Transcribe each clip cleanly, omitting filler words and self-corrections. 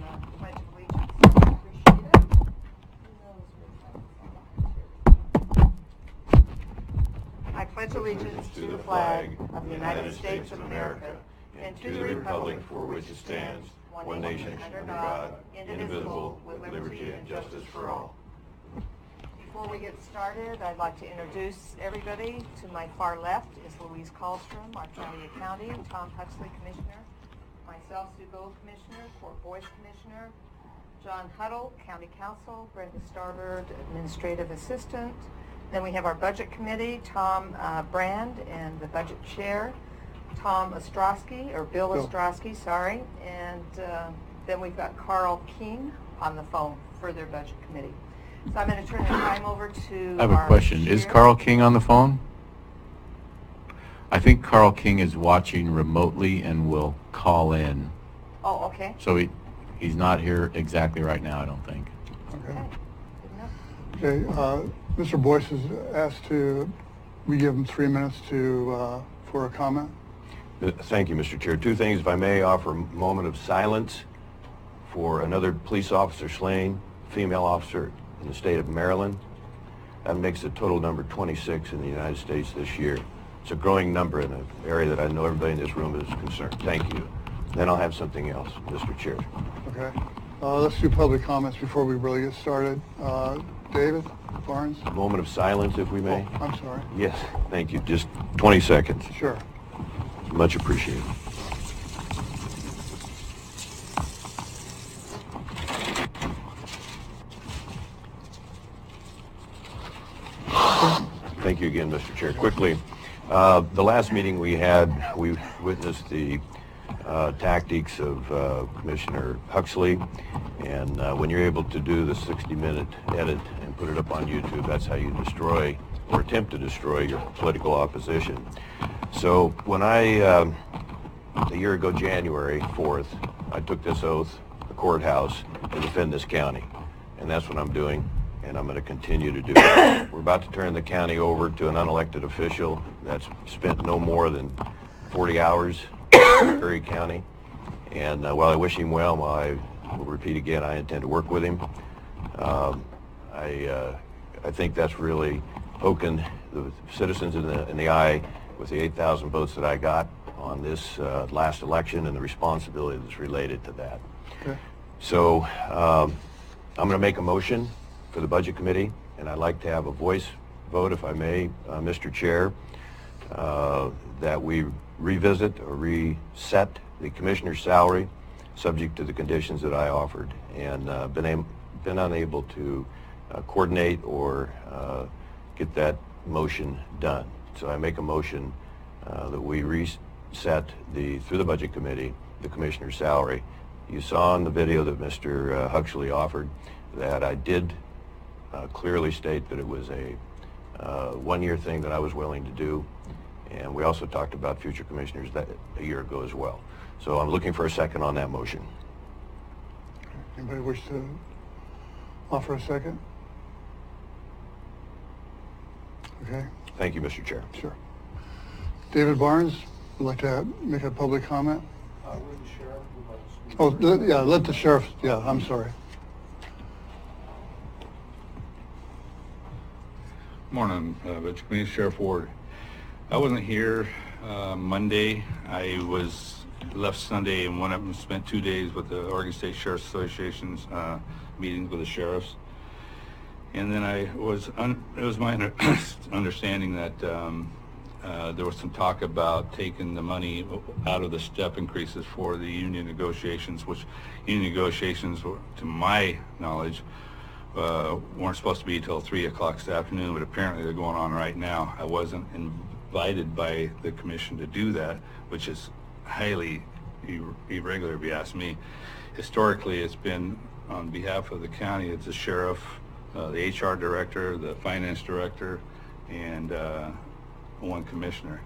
on the Pledge of Allegiance. Appreciate it. Who knows where I pledge allegiance to the flag of the United States of America and to the republic for which it stands, one nation under God, indivisible, with liberty and justice for all. Before we get started, I'd like to introduce everybody. To my far left is Louise Kallstrom, our county accounting, Tom Huxley, Commissioner, myself, Sue Gold, Commissioner, Court Boyce, Commissioner, John Huddle, County Counsel, Brenda Starbird, Administrative Assistant. Then we have our Budget Committee, Tom Brand, and the Budget Chair, Tom Ostrowski, or Bill Ostrowski, sorry. And then we've got Carl King on the phone for their Budget Committee. So I'm going to turn the time over to I have a question. Chair. Is Carl King on the phone? I think Carl King is watching remotely and will call in. Oh, okay. So he's not here exactly right now, I don't think. Okay. Good enough. Okay, Mr. Boyce has asked we give him 3 minutes for a comment. Thank you, Mr. Chair. Two things, if I may, offer a moment of silence for another police officer slain, female officer in the state of Maryland. That makes the total number 26 in the United States this year. It's a growing number in an area that I know everybody in this room is concerned. Thank you. Then I'll have something else, Mr. Chair. Okay, let's do public comments before we really get started. David Barnes? A moment of silence, if we may. Oh, I'm sorry. Yes, thank you. Just 20 seconds. Sure. Much appreciated. Thank you again, Mr. Chair. Quickly, the last meeting we had, we witnessed the tactics of Commissioner Huxley, and when you're able to do the 60-minute edit and put it up on YouTube, that's how you destroy or attempt to destroy your political opposition. So when a year ago, January 4th, I took this oath, the courthouse, to defend this county, and that's what I'm doing, and I'm going to continue to do it. We're about to turn the county over to an unelected official that's spent no more than 40 hours in Curry County, and while I wish him well, I will repeat again, I intend to work with him. I think that's really poking the citizens in the eye with the 8,000 votes that I got on this last election and the responsibility that's related to that. Okay. So I'm going to make a motion for the Budget Committee, and I'd like to have a voice vote, if I may, Mr. Chair, that we revisit or reset the commissioner's salary subject to the conditions that I offered, and been unable to coordinate or get that motion done. So I make a motion that we reset through the Budget Committee, the commissioner's salary. You saw in the video that Mr. Huxley offered that I did clearly state that it was a one-year thing that I was willing to do, and we also talked about future commissioners a year ago as well. So I'm looking for a second on that motion. Anybody wish to offer a second? Okay. Thank you, Mr. Chair. Sure. David Barnes would like to make a public comment. Oh, yeah, let the sheriff, yeah, I'm sorry. Morning, Budget Committee, Sheriff Ward. I wasn't here Monday. I left Sunday and went up and spent 2 days with the Oregon State Sheriff's Association's meetings with the sheriffs. And then it was my understanding that there was some talk about taking the money out of the step increases for the union negotiations, which union negotiations, to my knowledge, weren't supposed to be until 3 o'clock this afternoon, but apparently they're going on right now. I wasn't invited by the commission to do that, which is highly irregular if you ask me. Historically, it's been on behalf of the county, it's the sheriff, the HR director, the finance director, and one commissioner.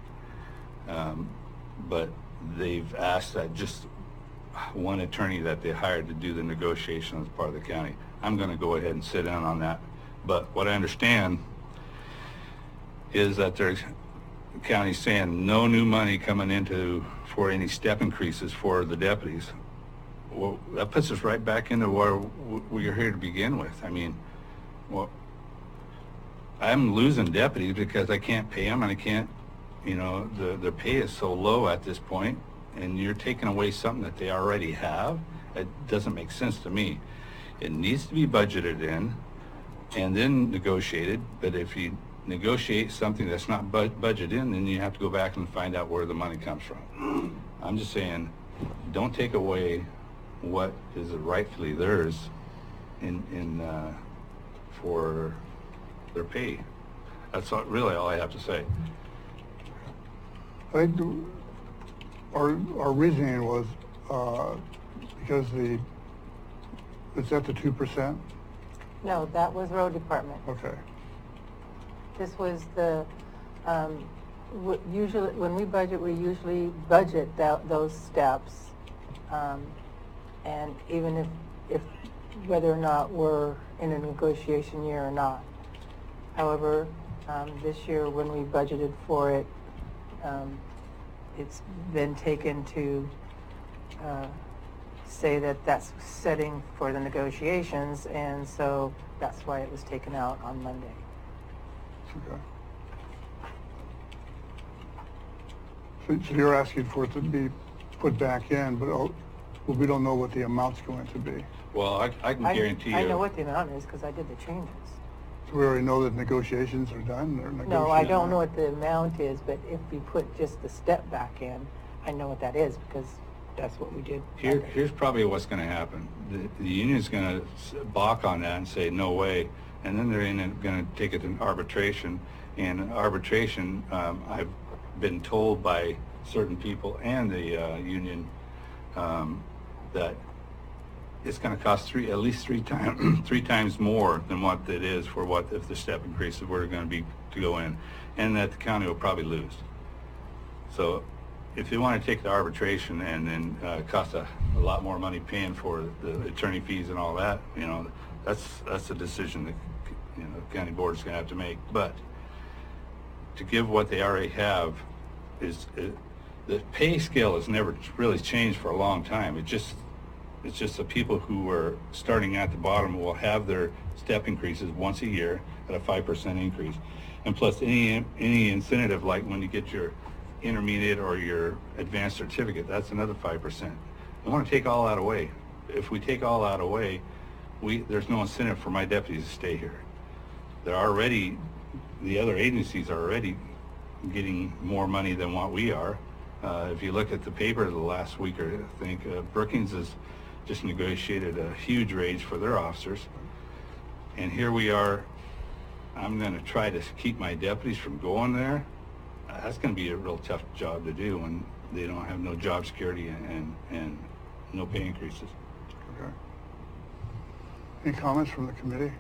But they've asked that just one attorney that they hired to do the negotiation as part of the county. I'm going to go ahead and sit in on that. But what I understand is that there's the county's saying no new money coming into for any step increases for the deputies. well, that puts us right back into where we are here to begin with. I mean, well, I'm losing deputies because I can't pay them, and I can't, you know, their pay is so low at this point, and you're taking away something that they already have. It doesn't make sense to me. It needs to be budgeted in and then negotiated, but if you negotiate something that's not budgeted in, then you have to go back and find out where the money comes from. I'm just saying, don't take away what is rightfully theirs for their pay. That's really all I have to say. I think our reasoning was, because it's at the 2%? No, that was road department. Okay. This was the, usually, when we usually budget those steps. And even if whether or not we're in a negotiation year or not. However, this year when we budgeted for it, it's been taken to say that that's setting for the negotiations, and so that's why it was taken out on Monday. Okay. So you're asking for it to be put back in, but we don't know what the amount's going to be. Well, I can guarantee you. I know what the amount is because I did the changes. So we already know that negotiations are done, or negotiations? No, I don't know what the amount is, but if we put just the step back in, I know what that is because that's what we did. Here's probably what's going to happen. The union's going to balk on that and say, no way. And then they're going to take it to arbitration. And arbitration, I've been told by certain people and the union that it's going to cost at least three times more than what it is for what if the step increases were going to be to go in, and that the county will probably lose. So if they want to take the arbitration and then cost a lot more money paying for the attorney fees and all that, you know, that's a decision that, you know, the county board is going to have to make. But to give what they already have the pay scale has never really changed for a long time. It's just the people who are starting at the bottom will have their step increases once a year at a 5% increase, and plus any incentive, like when you get your intermediate or your advanced certificate, that's another 5%. I want to take all that away. If we take all that away, there's no incentive for my deputies to stay here. The other agencies are already getting more money than what we are. If you look at the paper the last week, or I think Brookings has just negotiated a huge raise for their officers. And here we are, I'm going to try to keep my deputies from going there. That's going to be a real tough job to do when they don't have no job security and no pay increases. Okay. Any comments from the committee?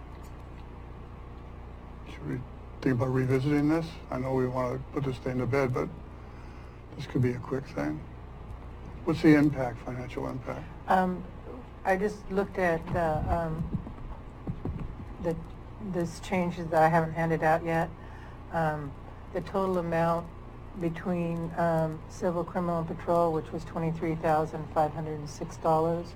Should we think about revisiting this? I know we want to put this thing to bed, but this could be a quick thing. What's the impact, financial impact? I just looked at this changes that I haven't handed out yet. The total amount between civil, criminal, and patrol, which was $23,506.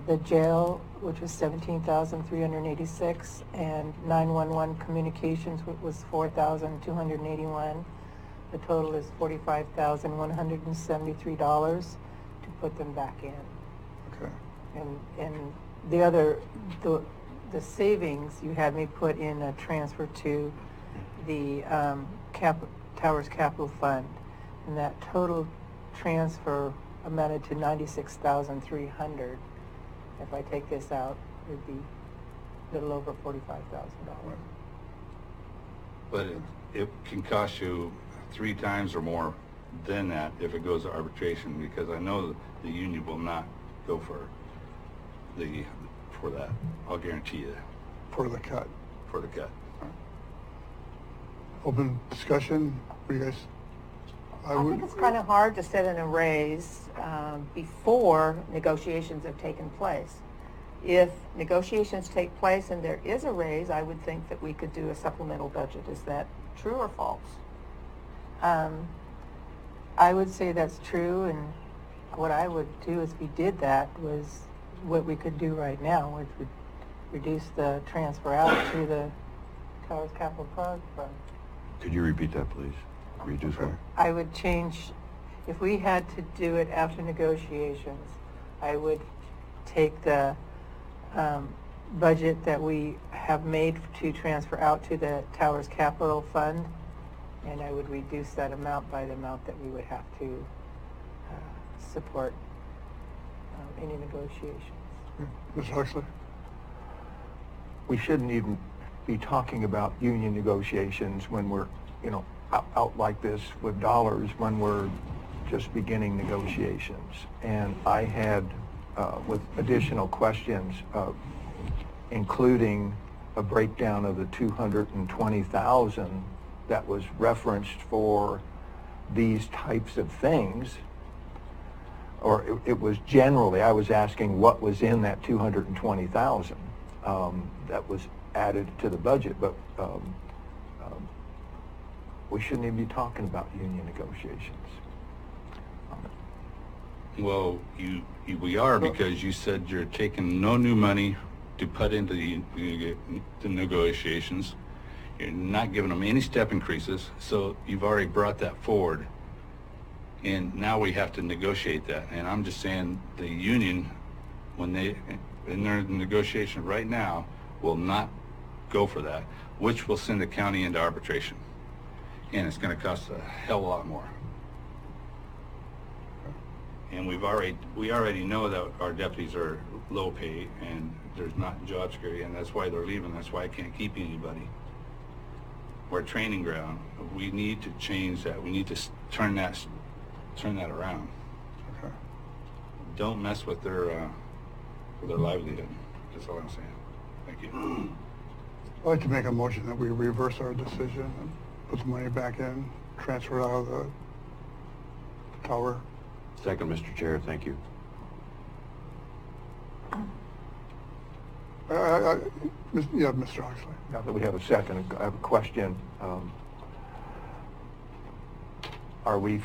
The jail, which was $17,386, and 911 communications, which was $4,281. The total is $45,173 to put them back in. Okay. And the savings, you had me put in a transfer to the Towers Capital Fund, and that total transfer amounted to $96,300. If I take this out, it'd be a little over $45,000. But it can cost you 3 times or more than that if it goes to arbitration, because I know the union will not go for that. I'll guarantee you that. For the cut. For the cut. Open discussion. What do you guys? I think it's kind of hard to set in a raise before negotiations have taken place. If negotiations take place and there is a raise, I would think that we could do a supplemental budget. Is that true or false? I would say that's true, and what I would do if we did that was what we could do right now, which would reduce the transfer out to the Towers Capital Fund. Could you repeat that, please? Reduce what? I would change, if we had to do it after negotiations, I would take the budget that we have made to transfer out to the Towers Capital Fund, and I would reduce that amount by the amount that we would have to support any negotiations. Mr. Huxley? We shouldn't even be talking about union negotiations when we're, out like this with dollars when we're just beginning negotiations. And I had, with additional questions, including a breakdown of the 220,000 that was referenced for these types of things, or it was generally, I was asking what was in that 220,000 that was added to the budget, but we shouldn't even be talking about union negotiations. Well, we are, because you said you're taking no new money to put into the negotiations. You're not giving them any step increases, so you've already brought that forward. And now we have to negotiate that. And I'm just saying the union, when they, in their negotiation right now, will not go for that, which will send the county into arbitration. And it's going to cost a hell of a lot more. And we already know that our deputies are low pay and there's not job security, and that's why they're leaving. That's why I can't keep anybody. We're a training ground. We need to change that. We need to turn that around. Okay. Don't mess with their livelihood. That's all I'm saying. Thank you. I'd like to make a motion that we reverse our decision and put the money back in, transfer it out of the tower. Second, Mr. Chair, thank you. Yeah, Mr. Huxley. Now that we have a second, I have a question. Are we,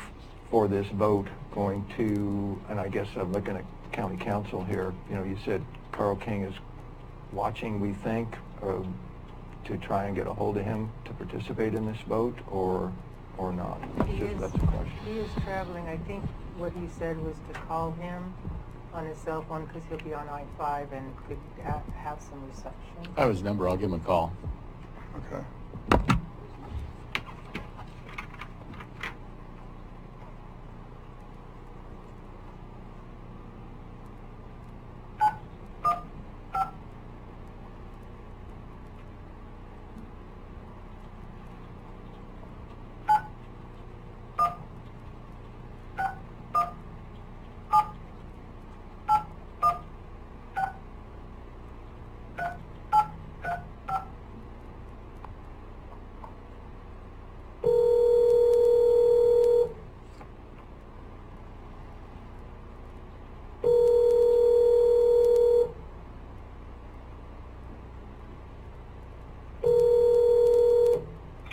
for this vote, going to, and I guess I'm looking at county council here, you said Carl King is watching, we think, to try and get a hold of him to participate in this vote, or not? That's a question. He is traveling. I think what he said was to call him on his cell phone because he'll be on I-5 and could have some reception. I have his number. I'll give him a call. Okay.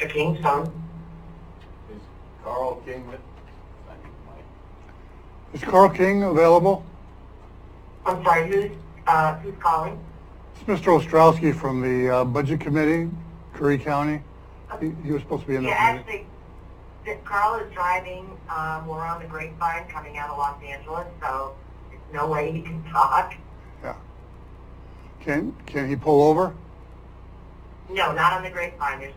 Mr. King's phone. Is Carl King with? Is Carl King available? I'm sorry, who's calling? It's Mr. Ostrowski from the Budget Committee, Curry County. He was supposed to be in the Yeah, meeting. actually, Carl is driving. We're on the Grapevine coming out of Los Angeles, so there's no way he can talk. Yeah. Can he pull over? No, not on the Grapevine. There's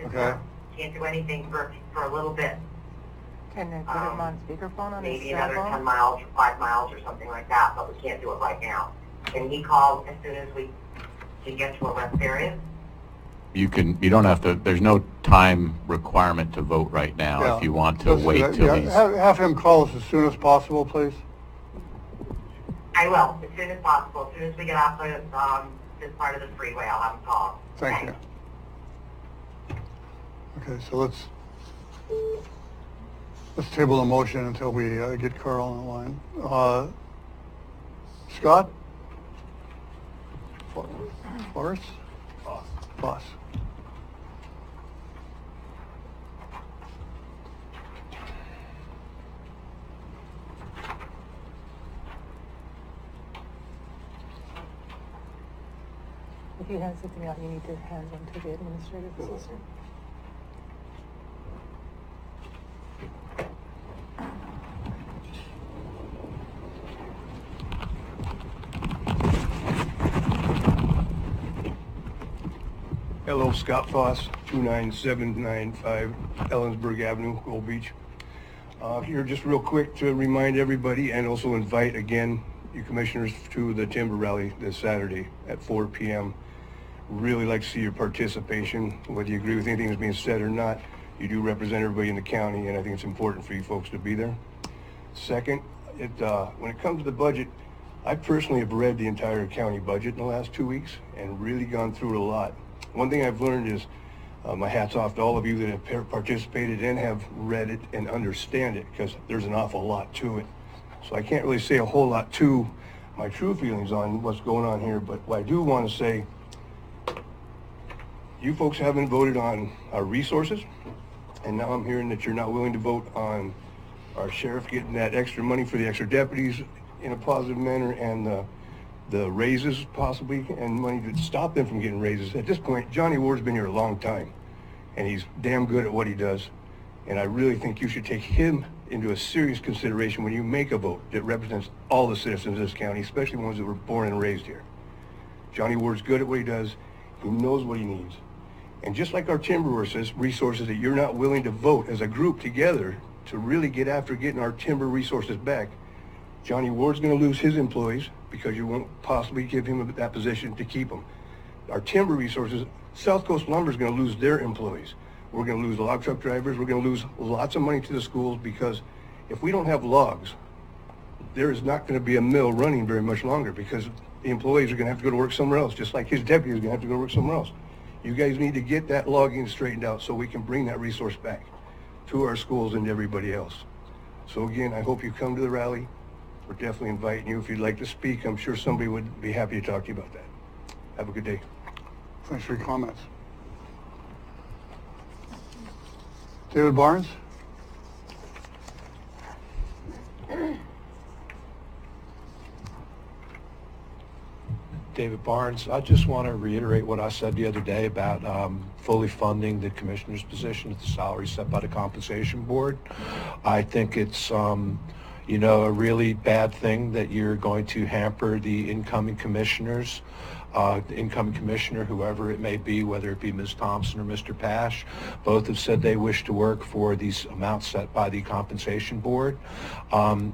Okay. Can't do anything for a little bit. Can I put him on speakerphone on his Maybe cell another phone? 10 miles or 5 miles or something like that, but we can't do it right now. Can he call as soon as we can get to a rest area? You don't have to, there's no time requirement to vote right now. Yeah. If you want to Let's do wait that. till Yeah, he's... have him call us as soon as possible, please. I will, as soon as possible. As soon as we get off this part of the freeway, I'll have him call. Thank you. Okay, so let's table the motion until we get Carl on the line. Scott? Forrest? Foss. If you hand something out, you need to hand one to the administrative assistant. Hello, Scott Foss, 29795 Ellensburg Avenue, Gold Beach. Here just real quick to remind everybody and also invite again you commissioners to the Timber Rally this Saturday at 4 p.m. Really like to see your participation. Whether you agree with anything that's being said or not, you do represent everybody in the county, and I think it's important for you folks to be there. Second, when it comes to the budget, I personally have read the entire county budget in the last 2 weeks and really gone through it a lot. One thing I've learned is my hat's off to all of you that have participated and have read it and understand it, because there's an awful lot to it. So I can't really say a whole lot to my true feelings on what's going on here, but what I do want to say, you folks haven't voted on our resources, and now I'm hearing that you're not willing to vote on our sheriff getting that extra money for the extra deputies in a positive manner, and the raises possibly, and money to stop them from getting raises. At this point, Johnny Ward's been here a long time, and he's damn good at what he does, and I really think you should take him into a serious consideration when you make a vote that represents all the citizens of this county, especially ones that were born and raised here. Johnny Ward's good at what he does. He knows what he needs. And just like our timber resources that you're not willing to vote as a group together to really get after getting our timber resources back, Johnny Ward's going to lose his employees because you won't possibly give him that position to keep them. Our timber resources, South Coast Lumber is going to lose their employees. We're going to lose the log truck drivers. We're going to lose lots of money to the schools, because if we don't have logs, there is not going to be a mill running very much longer, because the employees are going to have to go to work somewhere else, just like his deputy is going to have to go to work somewhere else. You guys need to get that logging straightened out so we can bring that resource back to our schools and everybody else. So again, I hope you come to the rally. We're definitely inviting you. If you'd like to speak, I'm sure somebody would be happy to talk to you about that. Have a good day. Thanks for your comments. David Barnes? David Barnes. I just want to reiterate what I said the other day about fully funding the commissioner's position at the salary set by the compensation board. I think it's you know, a really bad thing that you're going to hamper the incoming commissioners, the incoming commissioner, whoever it may be, whether it be Ms. Thompson or Mr. Pash. Both have said they wish to work for these amounts set by the compensation board.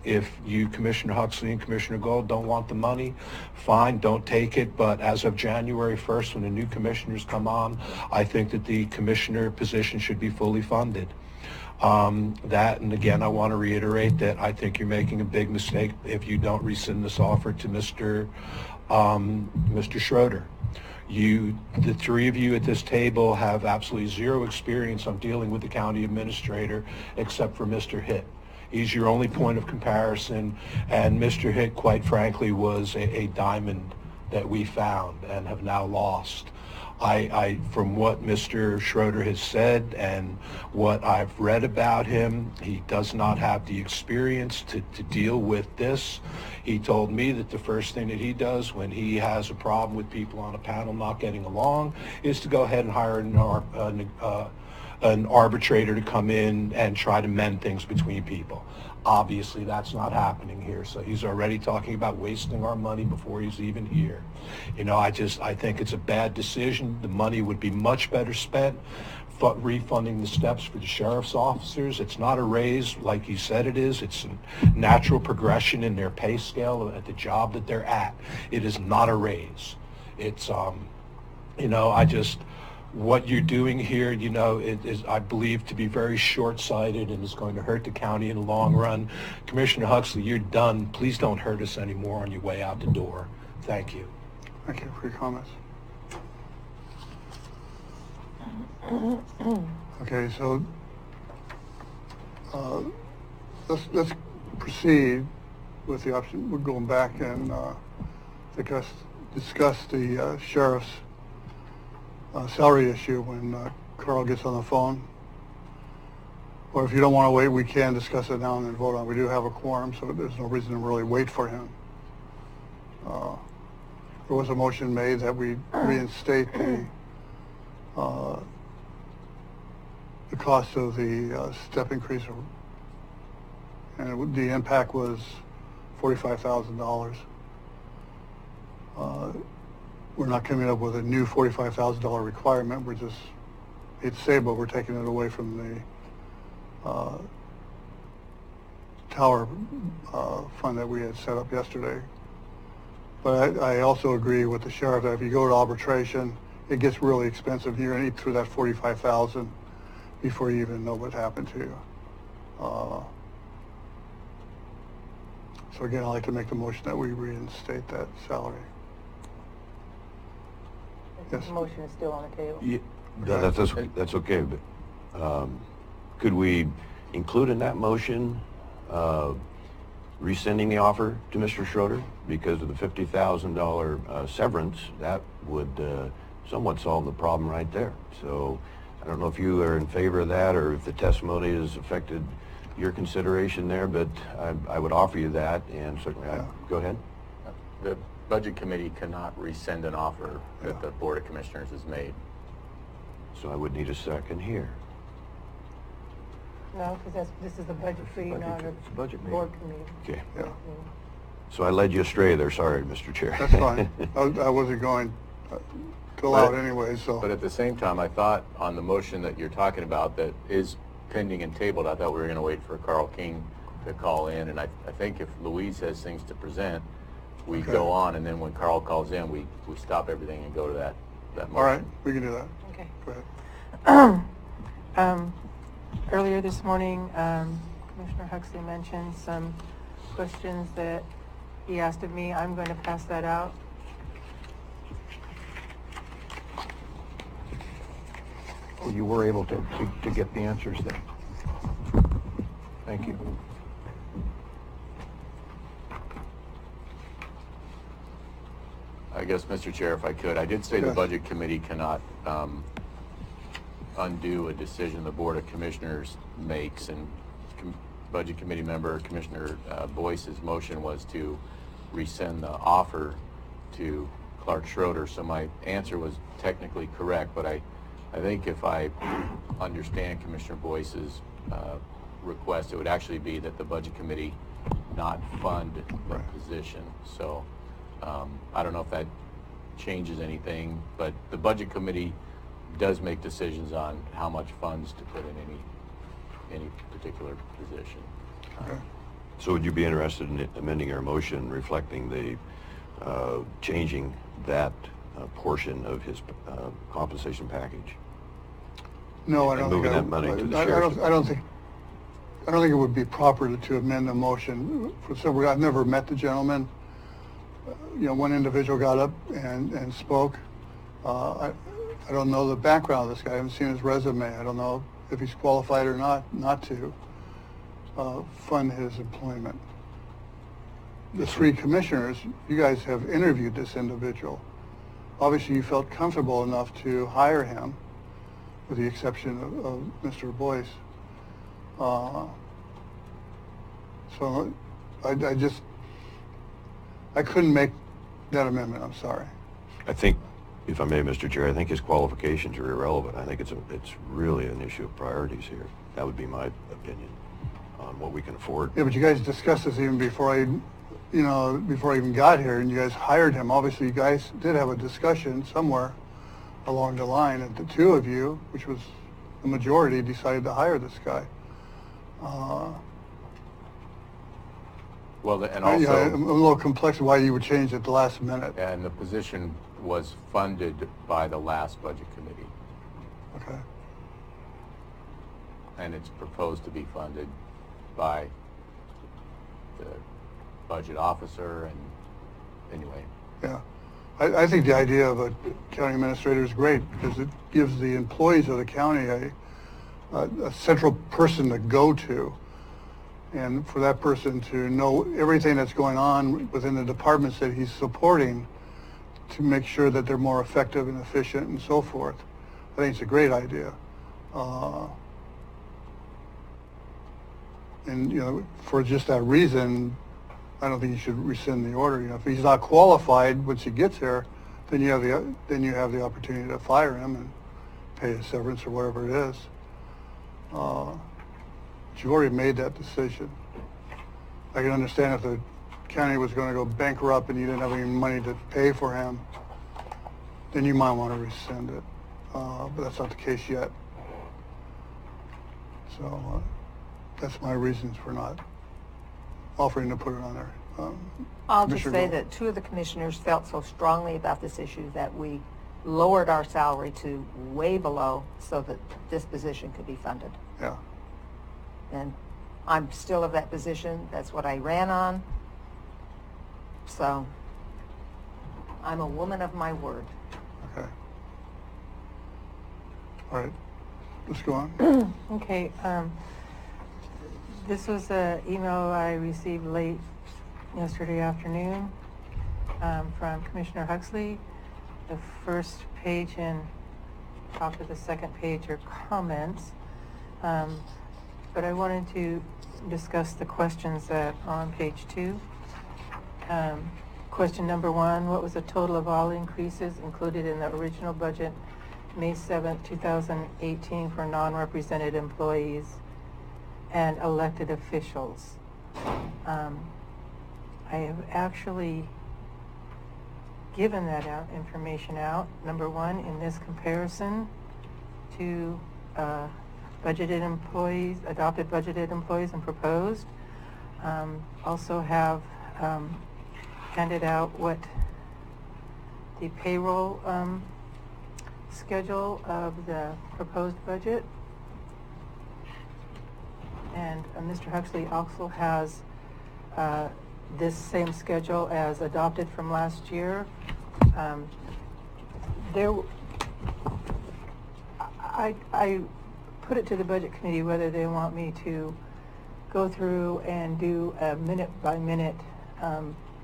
If you, Commissioner Huxley and Commissioner Gold, don't want the money, fine, don't take it. But as of January 1st, when the new commissioners come on, I think that the commissioner position should be fully funded. That, and again, I want to reiterate that I think you're making a big mistake if you don't rescind this offer to Mr. Schroeder. The three of you at this table have absolutely zero experience on dealing with the county administrator, except for Mr. Hitt. He's your only point of comparison, and Mr. Hitt, quite frankly, was a diamond that we found and have now lost. From what Mr. Schroeder has said and what I've read about him, he does not have the experience to deal with this. He told me that the first thing that he does when he has a problem with people on a panel not getting along is to go ahead and hire an arbitrator to come in and try to mend things between people. Obviously, that's not happening here. So he's already talking about wasting our money before he's even here. You know, I think it's a bad decision. The money would be much better spent refunding the steps for the sheriff's officers. It's not a raise like he said it is. It's a natural progression in their pay scale at the job that they're at. It is not a raise. It's, you know, what you're doing here, you know, is, I believe, to be very short-sighted and is going to hurt the county in the long run. Commissioner Huxley, you're done. Please don't hurt us anymore on your way out the door. Thank you. Thank you for your comments. Okay, so let's proceed with the option. We're going back and discuss the sheriff's salary issue when Carl gets on the phone. Or if you don't want to wait, we can discuss it now and then vote on it. We do have a quorum, so there's no reason to really wait for him. there was a motion made that we reinstate the cost of the step increase, and the impact was $45,000. We're not coming up with a new $45,000 requirement. We're just, hate to say, but we're taking it away from the tower fund that we had set up yesterday. But I also agree with the sheriff that if you go to arbitration, it gets really expensive. You're going to eat through that $45,000 before you even know what happened to you. So again, I'd like to make the motion that we reinstate that salary. Yes. The motion is still on the table. Yeah, that's okay, but could we include in that motion rescinding the offer to Mr. Schroeder because of the $50,000 severance? That would somewhat solve the problem right there. So I don't know if you are in favor of that or if the testimony has affected your consideration there, but I would offer you that, and certainly, go ahead. The Budget Committee cannot rescind an offer that the Board of Commissioners has made. So I would need a second here. No, because this is a budget meeting, not a budget meeting. board committee. Okay. Yeah. So I led you astray there. Sorry, Mr. Chair. That's fine. I wasn't going to allow it anyway, so. But at the same time, I thought on the motion that you're talking about that is pending and tabled, I thought we were going to wait for Carl King to call in, and I think if Louise has things to present, we go on, and then when Carl calls in, we stop everything and go to that motion. All right, we can do that. Okay. Go ahead. Earlier this morning, Commissioner Huxley mentioned some questions that he asked of me. I'm going to pass that out. Well, you were able to get the answers then. Thank you. I guess, Mr. Chair, if I could, I did say the Yes. Budget Committee cannot undo a decision the Board of Commissioners makes, and Budget Committee member Commissioner Boyce's motion was to rescind the offer to Clark Schroeder, so my answer was technically correct, but I think if I understand Commissioner Boyce's request, it would actually be that the Budget Committee not fund the position. So I don't know if that changes anything, but the Budget Committee does make decisions on how much funds to put in any particular position. So would you be interested in amending our motion reflecting the changing that portion of his compensation package? No, I don't think moving that money to the sheriff's I don't think it would be proper to amend the motion. I've never met the gentleman. You know, one individual got up and spoke. I don't know the background of this guy. I haven't seen his resume. I don't know if he's qualified or not to fund his employment. The three commissioners, you guys have interviewed this individual. Obviously, you felt comfortable enough to hire him, with the exception of Mr. Boyce. So I couldn't make that amendment, I'm sorry. I think, if I may, Mr. Chair, I think his qualifications are irrelevant. I think it's really an issue of priorities here. That would be my opinion on what we can afford. Yeah, but you guys discussed this even before I even got here, and you guys hired him. Obviously, you guys did have a discussion somewhere along the line, and the two of you, which was the majority, decided to hire this guy. Well, and also, I'm a little complex why you would change at the last minute. and the position was funded by the last Budget Committee, Okay. and it's proposed to be funded by the budget officer, and anyway. Yeah. I think the idea of a county administrator is great because it gives the employees of the county a central person to go to, and for that person to know everything that's going on within the departments that he's supporting to make sure that they're more effective and efficient and so forth. I think it's a great idea. And, you know, for just that reason, I don't think you should rescind the order. You know, if he's not qualified once he gets here, then you have the opportunity to fire him and pay his severance or whatever it is. But you've already made that decision. I can understand if the county was going to go bankrupt and you didn't have any money to pay for him, then you might want to rescind it. But that's not the case yet. So that's my reasons for not offering to put it on there. I'll just Commissioner say Gold. that two of the commissioners felt so strongly about this issue that we lowered our salary to way below so that this position could be funded. Yeah. And I'm still of that position. That's what I ran on. So I'm a woman of my word. Okay. All right. Let's go on. Okay, this was an email I received late yesterday afternoon from Commissioner Huxley. The first page and top of the second page are comments. But I wanted to discuss the questions that are on page 2. Question number 1, what was the total of all increases included in the original budget May 7th, 2018 for non-represented employees and elected officials? I have actually given that information out, number 1, in this comparison to budgeted employees, adopted budgeted employees and proposed. Also have handed out what the payroll schedule of the proposed budget. And Mr. Huxley also has this same schedule as adopted from last year. I put it to the Budget Committee whether they want me to go through and do a minute-by-minute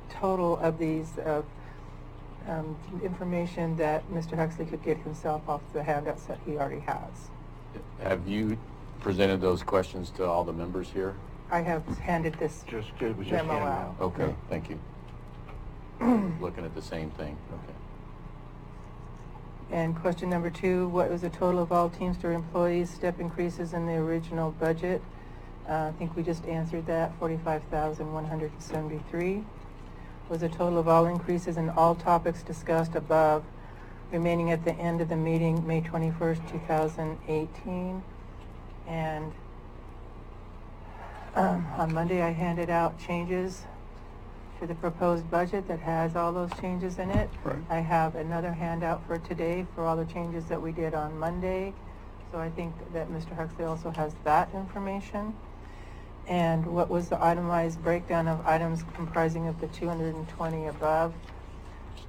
total of these information that Mr. Huxley could get himself off the handouts that he already has. Have you presented those questions to all the members here? I have handed this It was just memo handed out. out. Okay, thank you. Looking at the same thing, okay. And question number 2, what was the total of all Teamster employees step increases in the original budget? I think we just answered that, $45,173. Was the total of all increases in all topics discussed above remaining at the end of the meeting, May 21st, 2018? And on Monday, I handed out changes to the proposed budget that has all those changes in it. Right. I have another handout for today for all the changes that we did on Monday. So I think that Mr. Huxley also has that information. And what was the itemized breakdown of items comprising of the 220 above?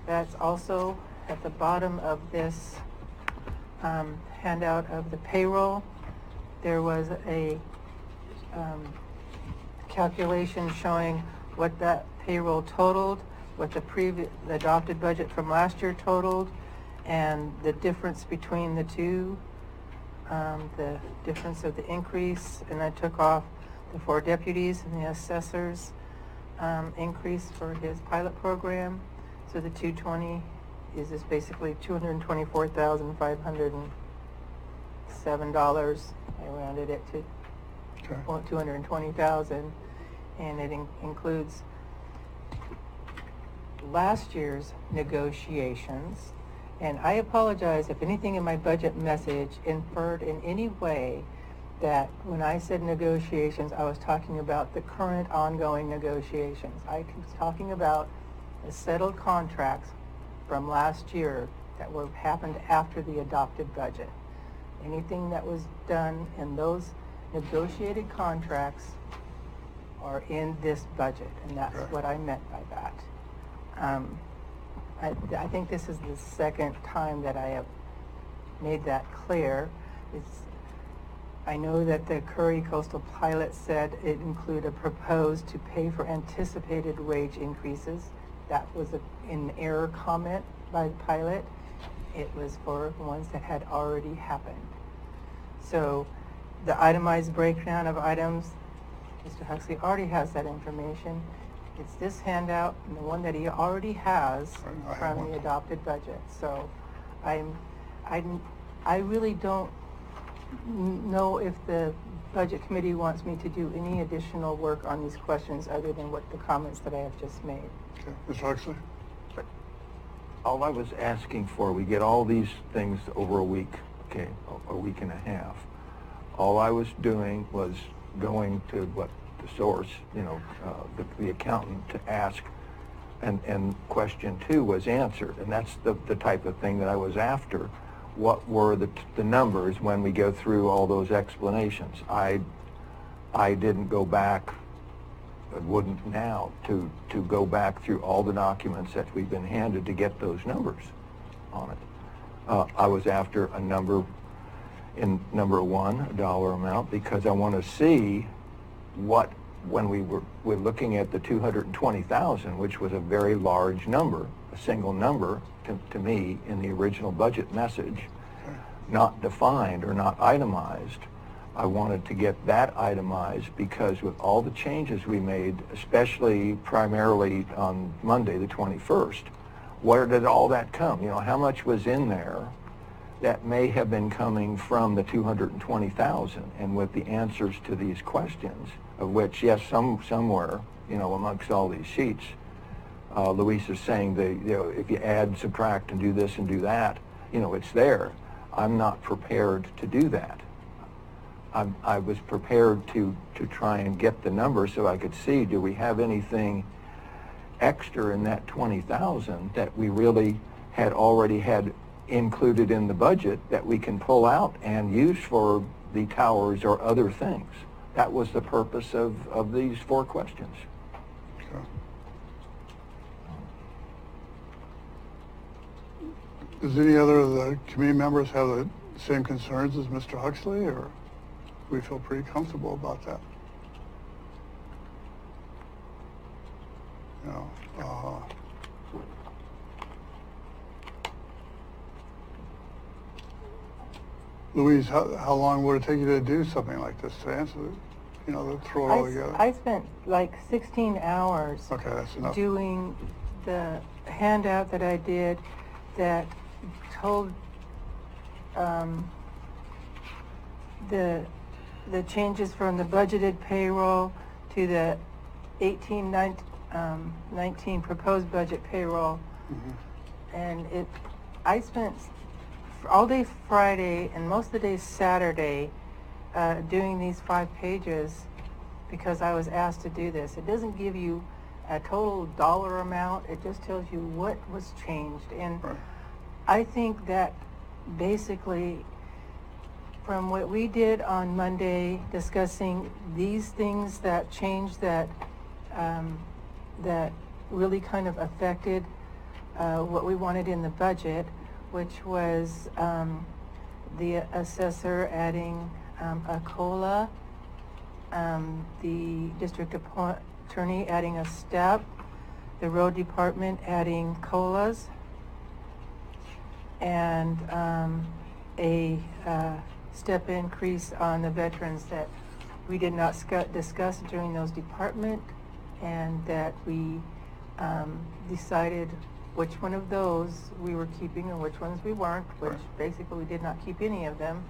That's also at the bottom of this handout of the payroll. There was a calculation showing what that payroll totaled, what the adopted budget from last year totaled, and the difference between the two, the difference of the increase, and I took off the 4 deputies and the assessor's increase for his pilot program. So the 220 is just basically $224,507. I rounded it to Okay. 220,000, and it includes last year's negotiations. And I apologize if anything in my budget message inferred in any way that when I said negotiations, I was talking about the current ongoing negotiations. I was talking about the settled contracts from last year that happened after the adopted budget. Anything that was done in those negotiated contracts are in this budget, and that's what I meant by that. I think this is the second time that I have made that clear. I know that the Curry Coastal Pilot said it included a proposed to pay for anticipated wage increases. That was an error comment by the pilot. It was for ones that had already happened. So the itemized breakdown of items, Mr. Huxley already has that information. It's this handout and the one that he already has I have from one. the adopted budget. So I really don't know if the Budget Committee wants me to do any additional work on these questions other than what the comments that I have just made. Okay, Mr. Huxley? All I was asking for, we get all these things over a week, okay, a week and a half. All I was doing was going to what the source, you know, the accountant to ask, and question 2 was answered, and that's the type of thing that I was after. What were the numbers when we go through all those explanations? I didn't go back, I wouldn't now, to go back through all the documents that we've been handed to get those numbers on it. I was after a number, in number 1, a dollar amount, because I want to see what, when we're looking at the 220,000, which was a very large number, a single number to me in the original budget message, not defined or not itemized. I wanted to get that itemized because with all the changes we made, especially primarily on Monday the 21st, where did all that come? You know, how much was in there that may have been coming from the 220,000? And with the answers to these questions, of which, yes, somewhere, you know, amongst all these sheets, Luis is saying that, you know, if you add, subtract, and do this and do that, you know, it's there. I'm not prepared to do that. I was prepared to try and get the number so I could see, do we have anything extra in that 20,000 that we really had already had included in the budget that we can pull out and use for the towers or other things. That was the purpose of these 4 questions. Okay. Does any other of the committee members have the same concerns as Mr. Huxley, or do we feel pretty comfortable about that? You know, Louise, how long would it take you to do something like this, to answer it, you know, to throw it all together? I spent like 16 hours Okay, that's enough. doing the handout that I did that told the changes from the budgeted payroll to the 19 proposed budget payroll. Mm-hmm. And I spent all day Friday and most of the day Saturday doing these 5 pages because I was asked to do this. It doesn't give you a total dollar amount, it just tells you what was changed. And Right. I think that basically from what we did on Monday discussing these things that changed that that really kind of affected what we wanted in the budget, which was the assessor adding a COLA, the district attorney adding a step, the road department adding COLAs, and a step increase on the veterans that we did not discuss during those department, and that we decided which one of those we were keeping and which ones we weren't, which basically we did not keep any of them.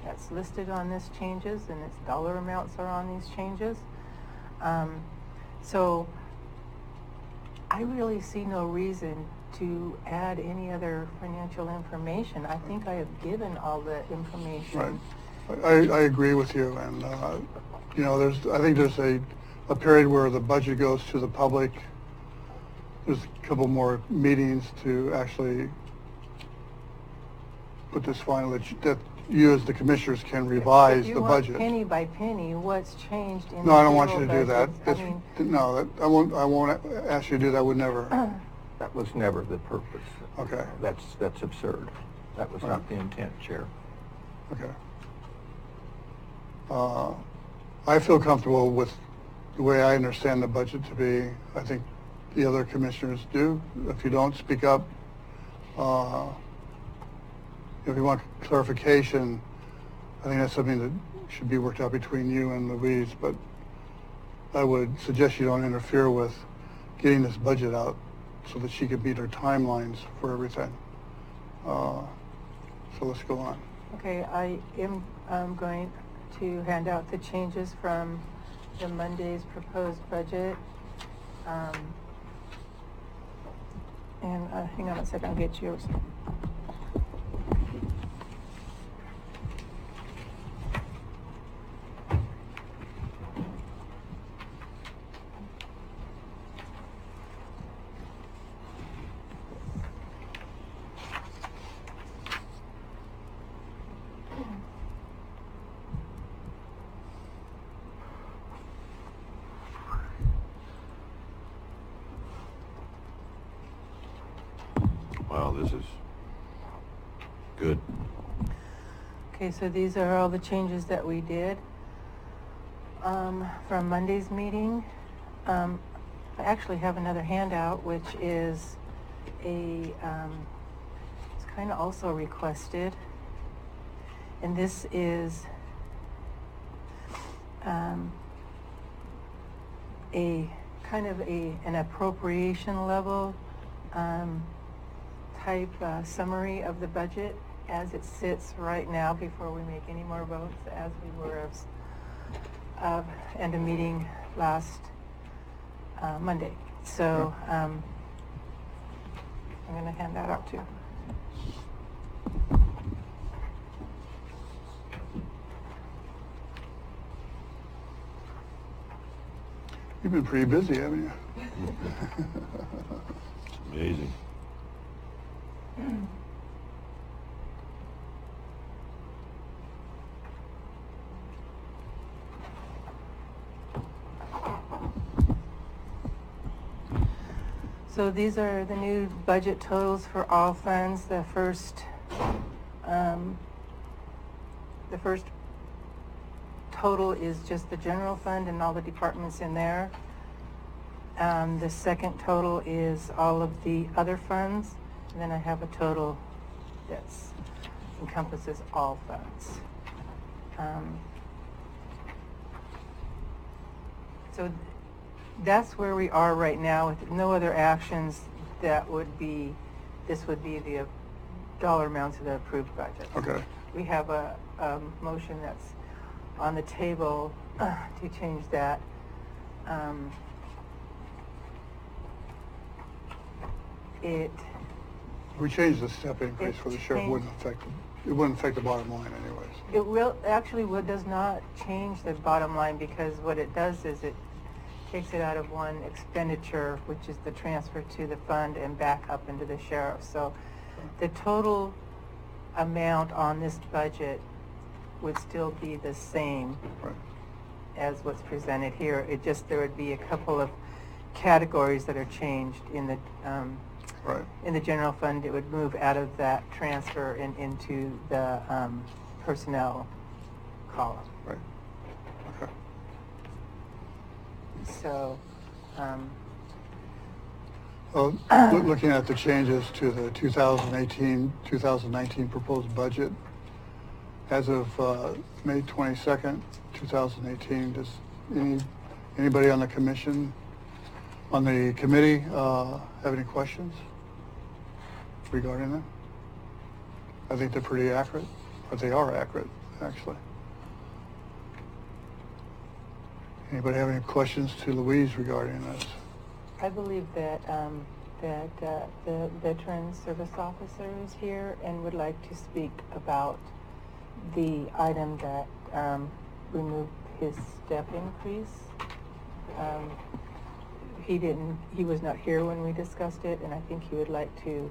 That's listed on this changes, and its dollar amounts are on these changes. So I really see no reason to add any other financial information. I think I have given all the information. Right. I agree with you, and you know, I think there's a period where the budget goes to the public. There's a couple more meetings to actually put this final, that you as the commissioners can revise the budget. If you want penny by penny, what's changed in No, the I don't want you to federal do that. budgets? I won't ask you to do that. I would never. That was never the purpose. Okay. That's absurd. That was not the intent, Chair. Okay. I feel comfortable with the way I understand the budget to be. I think the other commissioners do. If you don't, speak up. If you want clarification, I think that's something that should be worked out between you and Louise, but I would suggest you don't interfere with getting this budget out so that she could meet her timelines for everything. So let's go on. Okay, I am going to hand out the changes from the Monday's proposed budget. And hang on a second, I'll get yours. Wow, this is good. Okay, so these are all the changes that we did from Monday's meeting. I actually have another handout, which is it's kind of also requested, and this is a kind of an appropriation level type summary of the budget as it sits right now before we make any more votes, as we were of end of meeting last Monday. So I'm going to hand that out too. You've been pretty busy, haven't you? It's amazing. So these are the new budget totals for all funds. The first total is just the general fund and all the departments in there. The second total is all of the other funds, and then I have a total that encompasses all funds. So that's where we are right now with no other actions. This would be the dollar amounts of the approved budget. Okay. We have a motion that's on the table to change that. We changed the step increase for the sheriff. It wouldn't affect the bottom line anyways. It does not change the bottom line, because what it does is it takes it out of one expenditure, which is the transfer to the fund, and back up into the sheriff. So the total amount on this budget would still be the same as what's presented here. There would be a couple of categories that are changed in the in the general fund. It would move out of that transfer and into the personnel column. Right. Okay. So, well, looking at the changes to the 2018-2019 proposed budget, as of May 22nd, 2018, does anybody on the committee have any questions regarding them? I think they're pretty accurate, but they are accurate, actually. Anybody have any questions to Louise regarding this? I believe that the veteran service officer is here and would like to speak about the item that removed his step increase. He was not here when we discussed it, and I think he would like to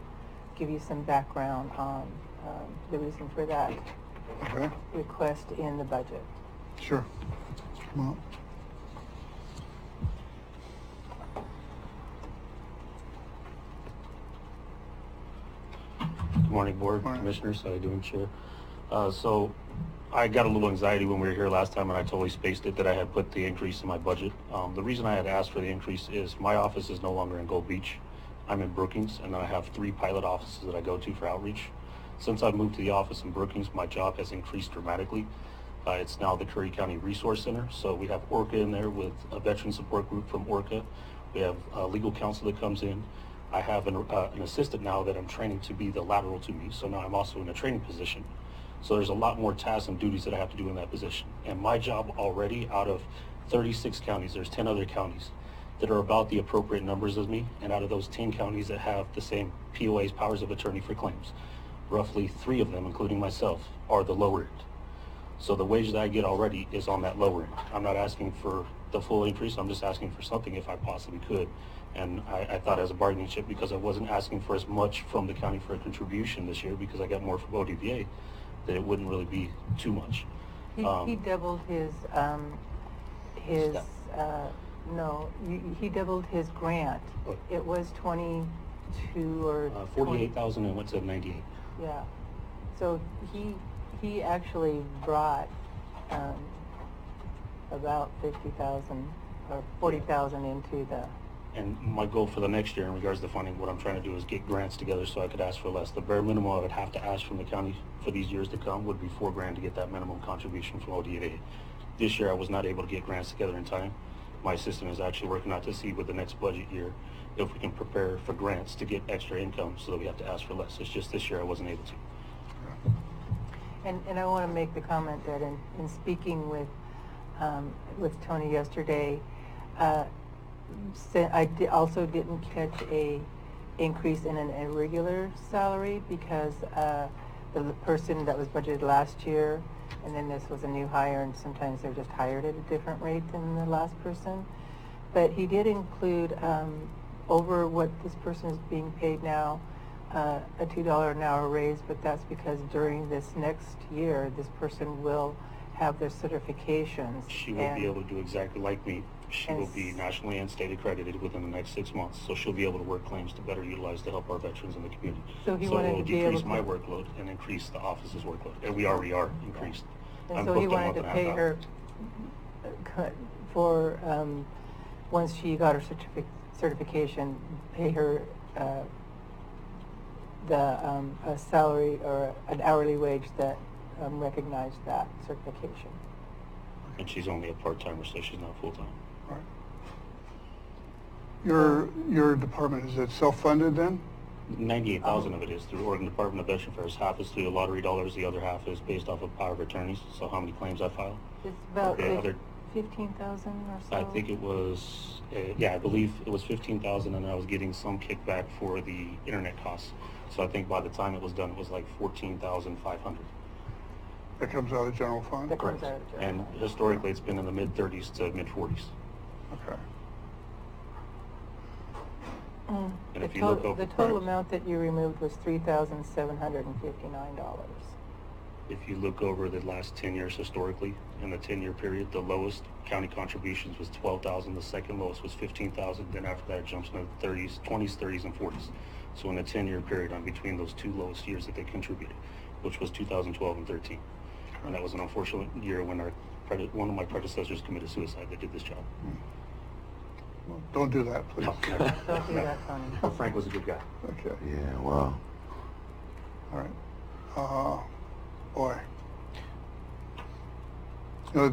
give you some background on the reason for that request in the budget. Sure. Come on. Good morning, Board, Commissioners. How are you doing, Chair? So I got a little anxiety when we were here last time, and I totally spaced it that I had put the increase in my budget. The reason I had asked for the increase is my office is no longer in Gold Beach. I'm in Brookings, and then I have 3 pilot offices that I go to for outreach. Since I've moved to the office in Brookings, my job has increased dramatically. It's now the Curry County Resource Center, so we have ORCA in there with a veteran support group from ORCA. We have legal counsel that comes in. I have an assistant now that I'm training to be the lateral to me, so now I'm also in a training position. So there's a lot more tasks and duties that I have to do in that position. And my job already, out of 36 counties, there's 10 other counties that are about the appropriate numbers as me, and out of those 10 counties that have the same POA's powers of attorney for claims, roughly 3 of them, including myself, are the lower end. So the wage that I get already is on that lower end. I'm not asking for the full increase, I'm just asking for something if I possibly could. And I thought as a bargaining chip, because I wasn't asking for as much from the county for a contribution this year, because I got more from ODVA, that it wouldn't really be too much. He doubled his, he doubled his grant. What? It was 22 or 48,000 and went to 98. Yeah. So he actually brought about 50,000 or 40,000 into the. And my goal for the next year in regards to funding, what I'm trying to do is get grants together so I could ask for less. The bare minimum I would have to ask from the county for these years to come would be $4,000 to get that minimum contribution from ODVA. This year I was not able to get grants together in time. My assistant is actually working out to see with the next budget year if we can prepare for grants to get extra income so that we have to ask for less. It's just this year I wasn't able to. And I want to make the comment that in speaking with Tony yesterday, also didn't catch a increase in an irregular salary because the person that was budgeted last year, and then this was a new hire, and sometimes they're just hired at a different rate than the last person. But he did include over what this person is being paid now, a $2 an hour raise, but that's because during this next year, this person will have their certifications. She will be able to do exactly like me. She will be nationally and state accredited within the next 6 months, so she'll be able to work claims to better utilize to help our veterans in the community. So he it wanted will to be able decrease to my workload and increase the office's workload, and we already are increased. And I'm so he booked a wanted month to and a pay half her for, once she got her certification, pay her a salary or an hourly wage that recognized that certification. And she's only a part-timer, so she's not full-time. Right. Your department, is it self-funded then? 98,000 of it is through Oregon Department of Veteran Affairs. Half is through the lottery dollars, the other half is based off of power of attorneys, so how many claims I file. It's about The other 15,000 or so? I think it was, I believe it was 15,000, and I was getting some kickback for the internet costs. So I think by the time it was done, it was like 14,500. That comes out of the general fund? That comes out of the general And fund. historically, it's been in the mid-30s to mid-40s. Okay. And if you look over The total amount that you removed was $3,759. If you look over the last 10 years historically, in the 10-year period, the lowest county contributions was 12,000, the second lowest was 15,000, then after that it jumps into the 30s, 20s, 30s, and 40s. So in a 10-year period, I'm between those two lowest years that they contributed, which was 2012 and 13. And that was an unfortunate year when one of my predecessors committed suicide that did this job. Well, don't do that, please. No, never. Don't do that, Tony. But Frank was a good guy. Okay. Yeah, wow. All right. Boy. You know,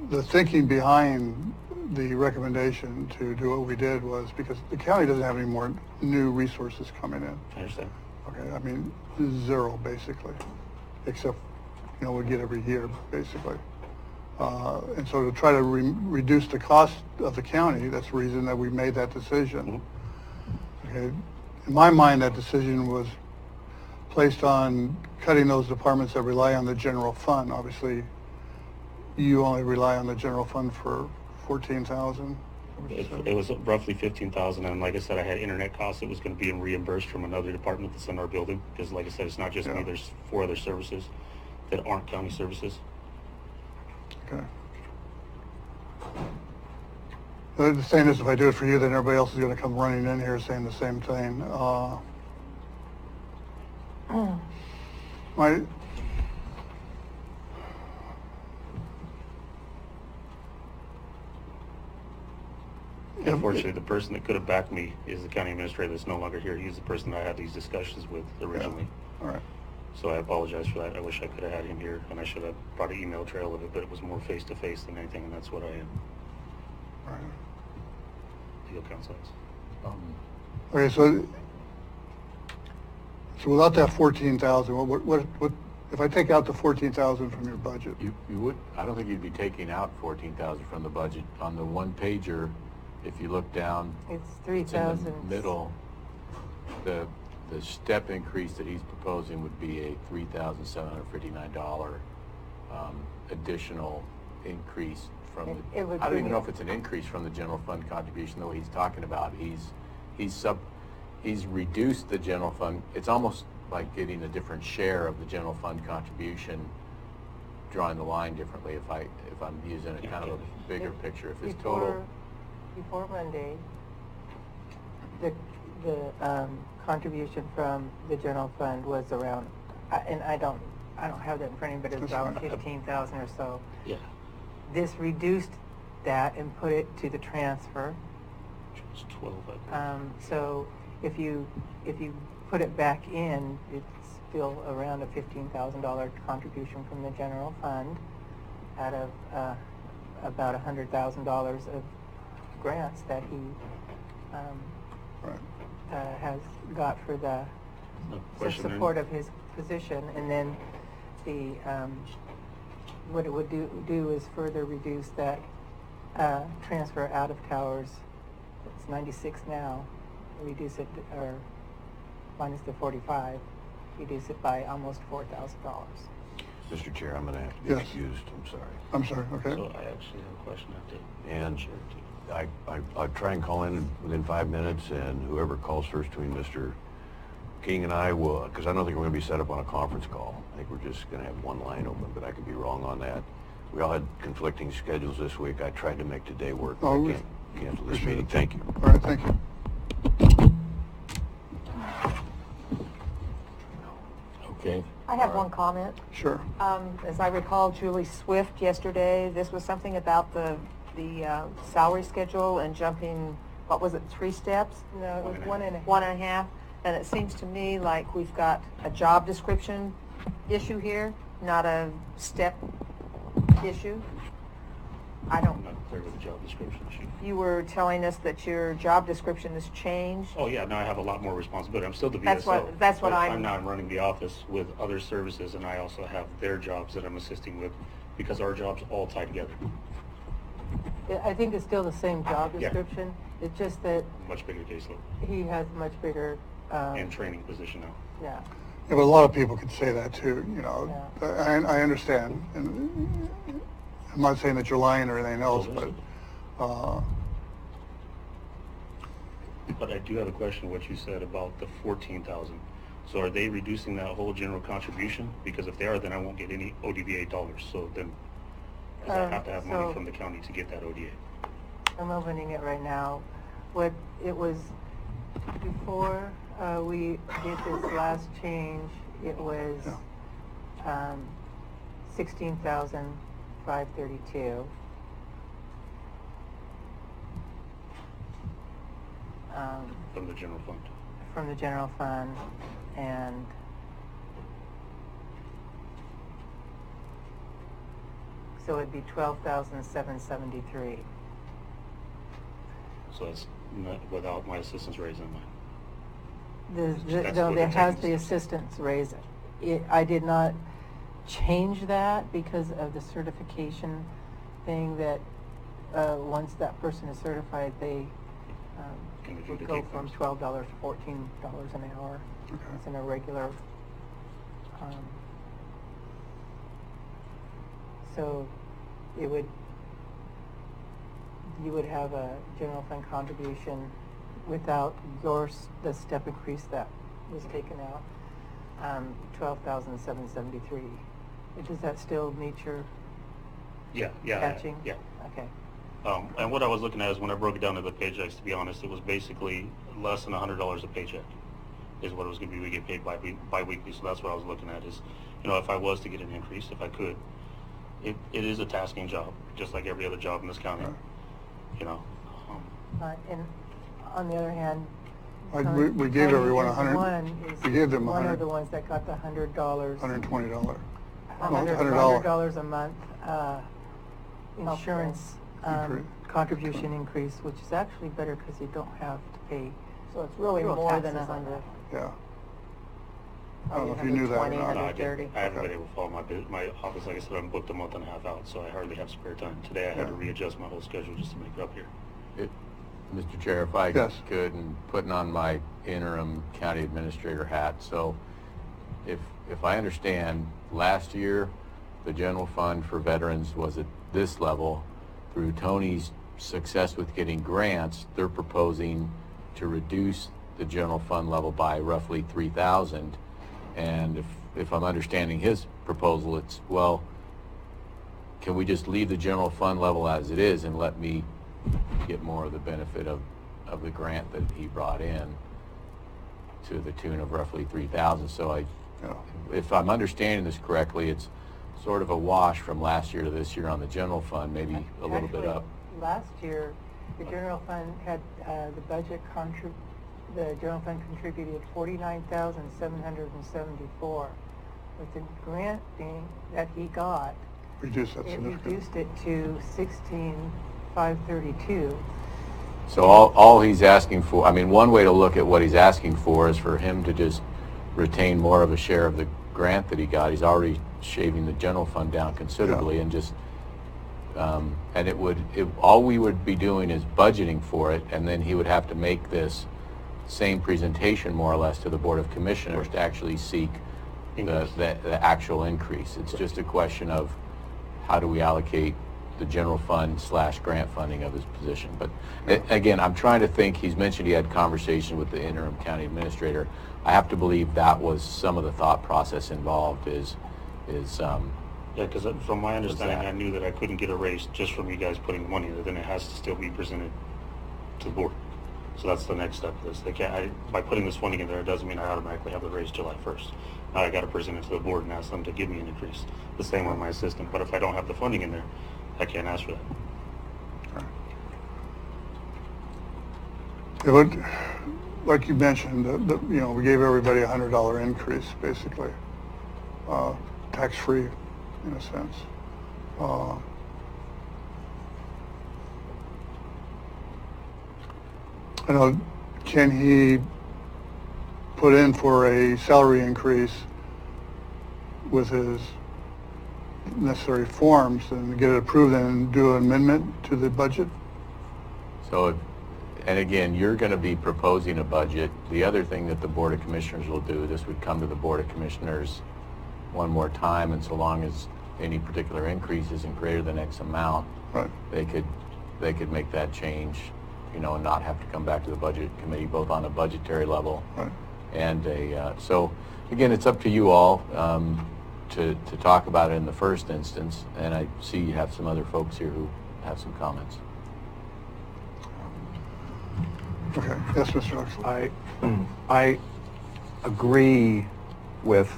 the thinking behind the recommendation to do what we did was because the county doesn't have any more new resources coming in. I understand. Okay, I mean, zero basically, except, you know, we get every year basically. And so to try to reduce the cost of the county, that's the reason that we made that decision. Okay, in my mind, that decision was placed on cutting those departments that rely on the general fund. Obviously, you only rely on the general fund for 14,000. It was roughly 15,000, and like I said, I had internet costs that was going to be reimbursed from another department that's in our building, because like I said, it's not just me, there's 4 other services that aren't county services. Okay. The saying is, if I do it for you, then everybody else is going to come running in here saying the same thing. Unfortunately, the person that could have backed me is the county administrator that's no longer here. He's the person I had these discussions with originally. All right. So I apologize for that. I wish I could have had him here, and I should have brought an email trail of it, but it was more face-to-face than anything, and that's what I am. All right. legal counsel has. Okay, so without that 14,000, what, if I take out the 14,000 from your budget? You would, I don't think you'd be taking out 14,000 from the budget. On the one pager, if you look down, It's it's 3,000. in the middle, the step increase that he's proposing would be a $3,759 additional increase from It the, would I don't bring even know it- if it's an increase from the general fund contribution, though he's talking about. He's reduced the general fund. It's almost like getting a different share of the general fund contribution, drawing the line differently if I'm using a kind of a bigger picture. If his total, Before Monday, the contribution from the general fund was around, and I don't have that in front of me, but it's around 15,000 or so. Yeah. This reduced that and put it to the transfer. It's 12, I believe. So if you put it back in, it's still around a $15,000 contribution from the general fund out of about $100,000 of grants that he has got for the No question there. support of his position. And then the what it would do is further reduce that transfer out of Towers. It's 96 now. Reduce it, or minus the 45, reduce it by almost $4,000. Mr. Chair, I'm going to have to be Yes. excused. I'm sorry. I'm sorry, okay. So I actually have a question after. And Chair, too. I'll try and call in within 5 minutes, and whoever calls first between Mr. King and I will, because I don't think we're going to be set up on a conference call. I think we're just going to have one line open, but I could be wrong on that. We all had conflicting schedules this week. I tried to make today work, but Oh, I can't cancel this appreciate meeting. it. Thank you. All right, thank you. okay. I have one comment. Sure. As I recall, Julie Swift yesterday, this was something about the salary schedule and jumping, what was it, 3 steps? No, it was 1.5. 1.5. And it seems to me like we've got a job description issue here, not a step issue. I don't, I'm not clear with the job description issue. you were telling us that your job description has changed. Oh, yeah, now I have a lot more responsibility. I'm still the VSO. That's what but I'm- now I'm running the office with other services, and I also have their jobs that I'm assisting with, because our jobs all tie together. I think it's still the same job Yeah. description. It's just that Much bigger caseload he has much bigger, and training position now. yeah. Yeah, but a lot of people could say that too, you know. Yeah. I understand. And I'm not saying that you're lying or anything else, but But I do have a question, what you said about the 14,000. So are they reducing that whole general contribution? Because if they are, then I won't get any ODVA dollars. So then, 'cause I have to have money so- from the county to get that ODA. I'm opening it right now. What it was before we did this last change, it was 16,532. From the general fund. From the general fund, and so it'd be 12,773. So that's not without my assistant's raise in mind. That's No, what there the has text the is. assistance raise. I did not change that because of the certification thing that, once that person is certified, they Can would go adjudicate from things. $12 to $14 an hour. It's in a regular, so you would have a general fund contribution without the step increase that was taken out, 12,773. Does that still meet your Yeah. catching? Yeah. Okay. And what I was looking at is when I broke it down to the paychecks, to be honest, it was basically less than $100 a paycheck is what it was going to be. We get paid bi-weekly, so that's what I was looking at is, you know, if I was to get an increase, if I could, it is a tasking job, just like every other job in this county, you know. And on the other hand, we gave everyone we gave them one 100, of the ones that got the $100. $120. $100 a month insurance contribution increase, which is actually better because you don't have to pay. So it's really Real more than taxes on 100. Yeah. I don't know if you knew that or 120, not. No, I 130. didn't. I haven't been able to follow my office. Like I said, I'm booked a month and a half out, so I hardly have spare time. Today I had to readjust my whole schedule just to make it up here. Mr. Chair, if I Yes. could, and putting on my interim county administrator hat, so if I understand, last year, the general fund for veterans was at this level. Through Tony's success with getting grants, they're proposing to reduce the general fund level by roughly 3,000. And if I'm understanding his proposal, it's, well, can we just leave the general fund level as it is and let me get more of the benefit of the grant that he brought in to the tune of roughly 3,000? So if I'm understanding this correctly, it's sort of a wash from last year to this year on the general fund, maybe a little bit up. Last year, the general fund had the general fund contributed $49,774. With the grant that he got, Reduce that it significantly. reduced it to $16,532. So all he's asking for, I mean, one way to look at what he's asking for is for him to just retain more of a share of the grant that he got. He's already shaving the general fund down considerably, and just and all we would be doing is budgeting for it, and then he would have to make this same presentation more or less to the Board of Commissioners to actually seek the actual increase. It's just a question of how do we allocate the general fund / grant funding of his position. But again, I'm trying to think, he's mentioned he had conversation with the interim county administrator. I have to believe that was some of the thought process involved is Yeah, because from my understanding, I knew that I couldn't get a raise just from you guys putting money in it. Then it has to still be presented to the board. So that's the next step of this. They can't, by putting this funding in there, it doesn't mean I automatically have the raise July 1st. Now I got to present it to the board and ask them to give me an increase. The same with my assistant. But if I don't have the funding in there, I can't ask for that. It would, like you mentioned, we gave everybody a $100 increase, basically, tax-free, in a sense. I know, can he put in for a salary increase with his necessary forms and get it approved and do an amendment to the budget? So, and again, you're going to be proposing a budget. The other thing that the Board of Commissioners will do, this would come to the Board of Commissioners one more time, and so long as any particular increase isn't greater than X amount, right, they could make that change, and not have to come back to the Budget Committee, both on a budgetary level, right, and so again, it's up to you all to talk about it in the first instance, and I see you have some other folks here who have some comments. Okay. Yes, Mr. Oxley. I agree with,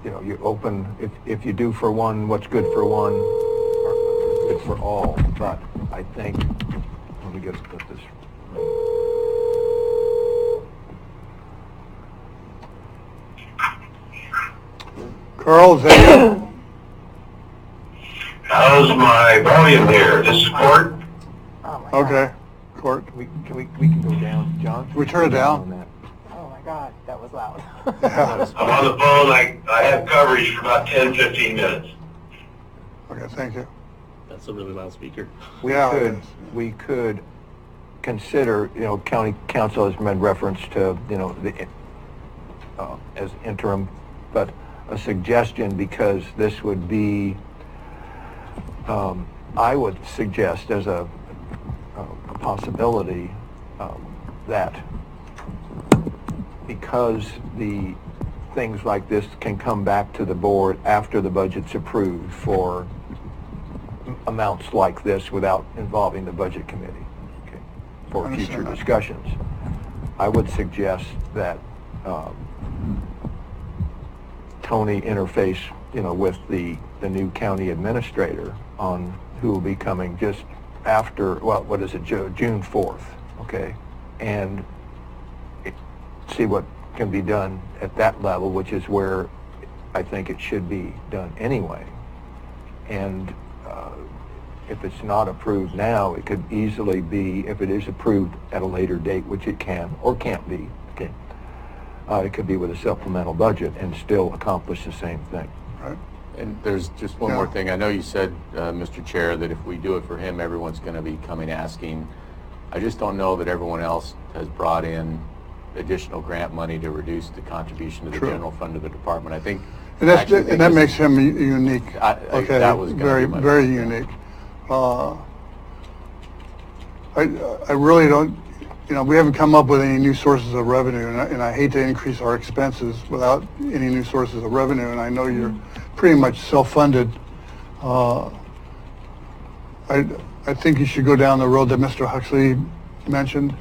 you open, if you do for one, what's good for one, or good for all. But I think, let me get this. Carl, is that you? How's my volume here? This is Court. Oh my Okay. Court. We can go down, John. Can we turn it down? On that. God. Oh my God, that was loud. Yeah. I'm on the phone. I have coverage for about 10, 15 minutes. Okay, thank you. That's a really loud speaker. We could consider, county council has made reference to, as interim, but a suggestion, because this would be, I would suggest as a possibility that because the things like this can come back to the board after the budget's approved for amounts like this without involving the budget committee, okay, for future discussions. I would suggest that Tony interface, with the new county administrator on who will be coming just after, what is it, June 4th, okay, and see what can be done at that level, which is where I think it should be done anyway. And if it's not approved now, it could easily be, if it is approved at a later date, which it can or can't be, okay, it could be with a supplemental budget and still accomplish the same thing. Right. And there's just one more thing. I know you said, Mr. Chair, that if we do it for him, everyone's going to be coming asking. I just don't know that everyone else has brought in additional grant money to reduce the contribution to the general fund of the department. I think, and that makes him unique. Okay, that was very, very unique. I really don't. You know, we haven't come up with any new sources of revenue, and I hate to increase our expenses without any new sources of revenue. And I know you're pretty much self-funded. I think you should go down the road that Mr. Huxley mentioned.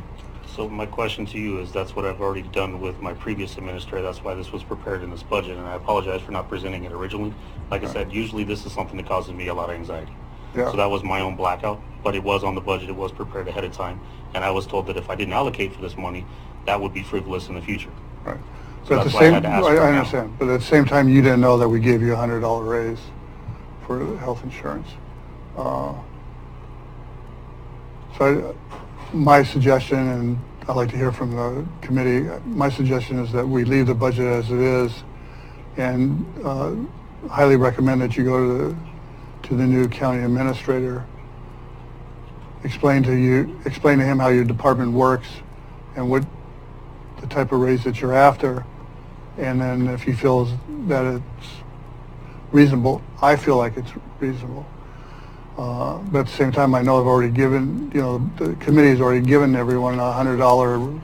So my question to you is, that's what I've already done with my previous administrator. That's why this was prepared in this budget, and I apologize for not presenting it originally. Like I said, usually this is something that causes me a lot of anxiety. Yeah. So that was my own blackout, but it was on the budget. It was prepared ahead of time, and I was told that if I didn't allocate for this money, that would be frivolous in the future. Right. So But that's why I had to ask for it I now. understand. But at the same time, you didn't know that we gave you a $100 raise for health insurance. My suggestion, and I'd like to hear from the committee, my suggestion is that we leave the budget as it is, and highly recommend that you go to the new county administrator, explain to him how your department works and what the type of raise that you're after, and then if he feels that it's reasonable, I feel like it's reasonable. But at the same time, I know I've already given, the committee's already given everyone a $100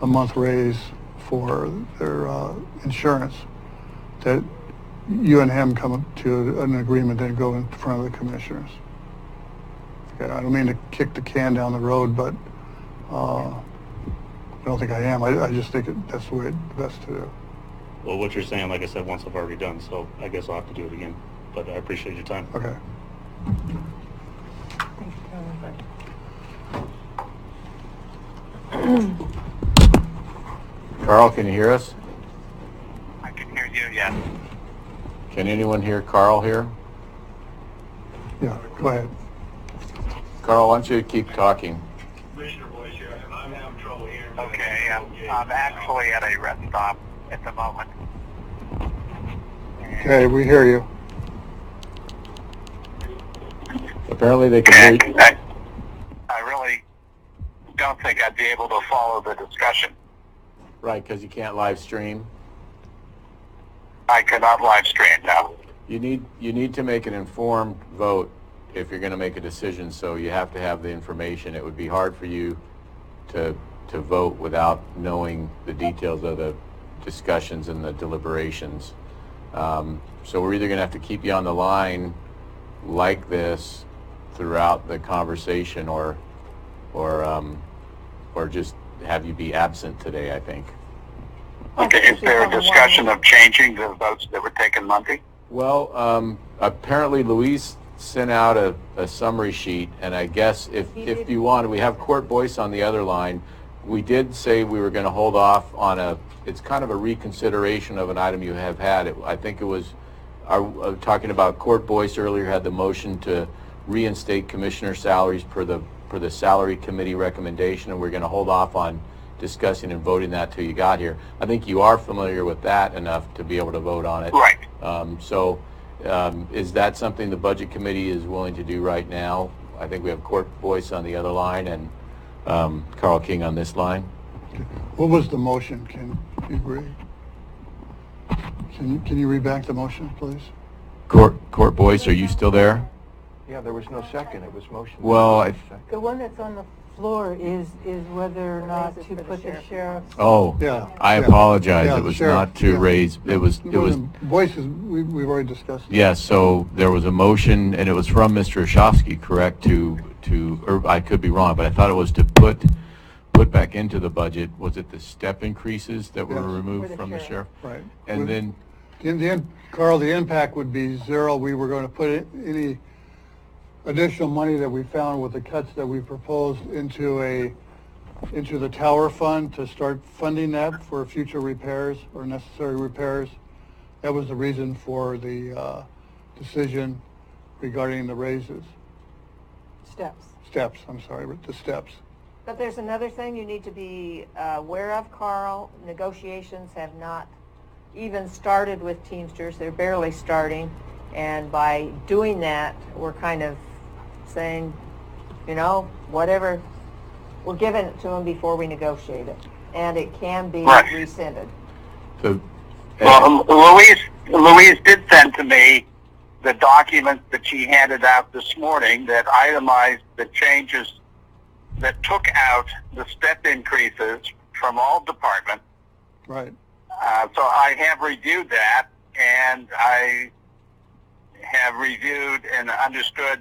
a month raise for their insurance, that you and him come up to an agreement and go in front of the commissioners. Okay, I don't mean to kick the can down the road, but I don't think I am. I just think that's the way best to do. Well, what you're saying, like I said, once I've already done, so I guess I'll have to do it again. But I appreciate your time. Okay. Carl, can you hear us? I can hear you, yes. Can anyone hear Carl here? Yeah, go ahead. Carl, why don't you keep talking? Commissioner Boyce here. I'm having trouble hearing. Okay, I'm actually at a rest stop at the moment. Okay, we hear you. Apparently they can hear you. I really don't think I'd be able to follow the discussion. Right, because you can't live stream. I cannot live stream now. You need to make an informed vote if you're going to make a decision, so you have to have the information. It would be hard for you to vote without knowing the details of the discussions and the deliberations. So we're either going to have to keep you on the line like this throughout the conversation, or just have you be absent today, I think. Okay, is there a discussion of changing the votes that were taken Monday? Well, apparently Louise sent out a summary sheet, and I guess if you want, we have Court Boyce on the other line. We did say we were going to hold off on it's kind of a reconsideration of an item you have had. I think it was, talking about Court Boyce earlier had the motion to reinstate commissioner salaries per the salary committee recommendation, and we're going to hold off on discussing and voting that till you got here. I think you are familiar with that enough to be able to vote on it. Right. Is that something the budget committee is willing to do right now? I think we have Court Boyce on the other line and Carl King on this line. What was the motion? Can you agree? Can you read back the motion, please? Court Boyce, are you still there? Yeah, there was no second. It was motion. Well, The one that's on the floor is whether or not to put the sheriff's. Yeah. I apologize. Yeah, it was sheriff, not to yeah. raise. It was. Voices, we've already discussed. Yes. So there was a motion, and it was from Mr. Oshofsky, correct? Or I could be wrong, but I thought it was to put back into the budget. Was it the step increases that were Yes. removed from the sheriff? Right. And then. Carl, the impact would be zero. We were going to put any additional money that we found with the cuts that we proposed into the tower fund to start funding that for future repairs or necessary repairs. That was the reason for the decision regarding the raises. Steps. I'm sorry, with the steps. But there's another thing you need to be aware of, Carl. Negotiations have not even started with Teamsters. They're barely starting. And by doing that, we're kind of saying, you know, whatever, we're giving it to them before we negotiate it. And it can be rescinded. So, Well, Louise did send to me the document that she handed out this morning that itemized the changes that took out the step increases from all departments. Right. So I have reviewed that, and I have reviewed and understood